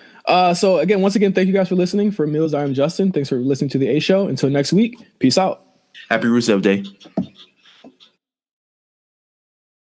[SPEAKER 4] So once again, thank you guys for listening. For Meelz, I'm Justin. Thanks for listening to the A Show. Until next week, peace out.
[SPEAKER 5] Happy Rusev Day.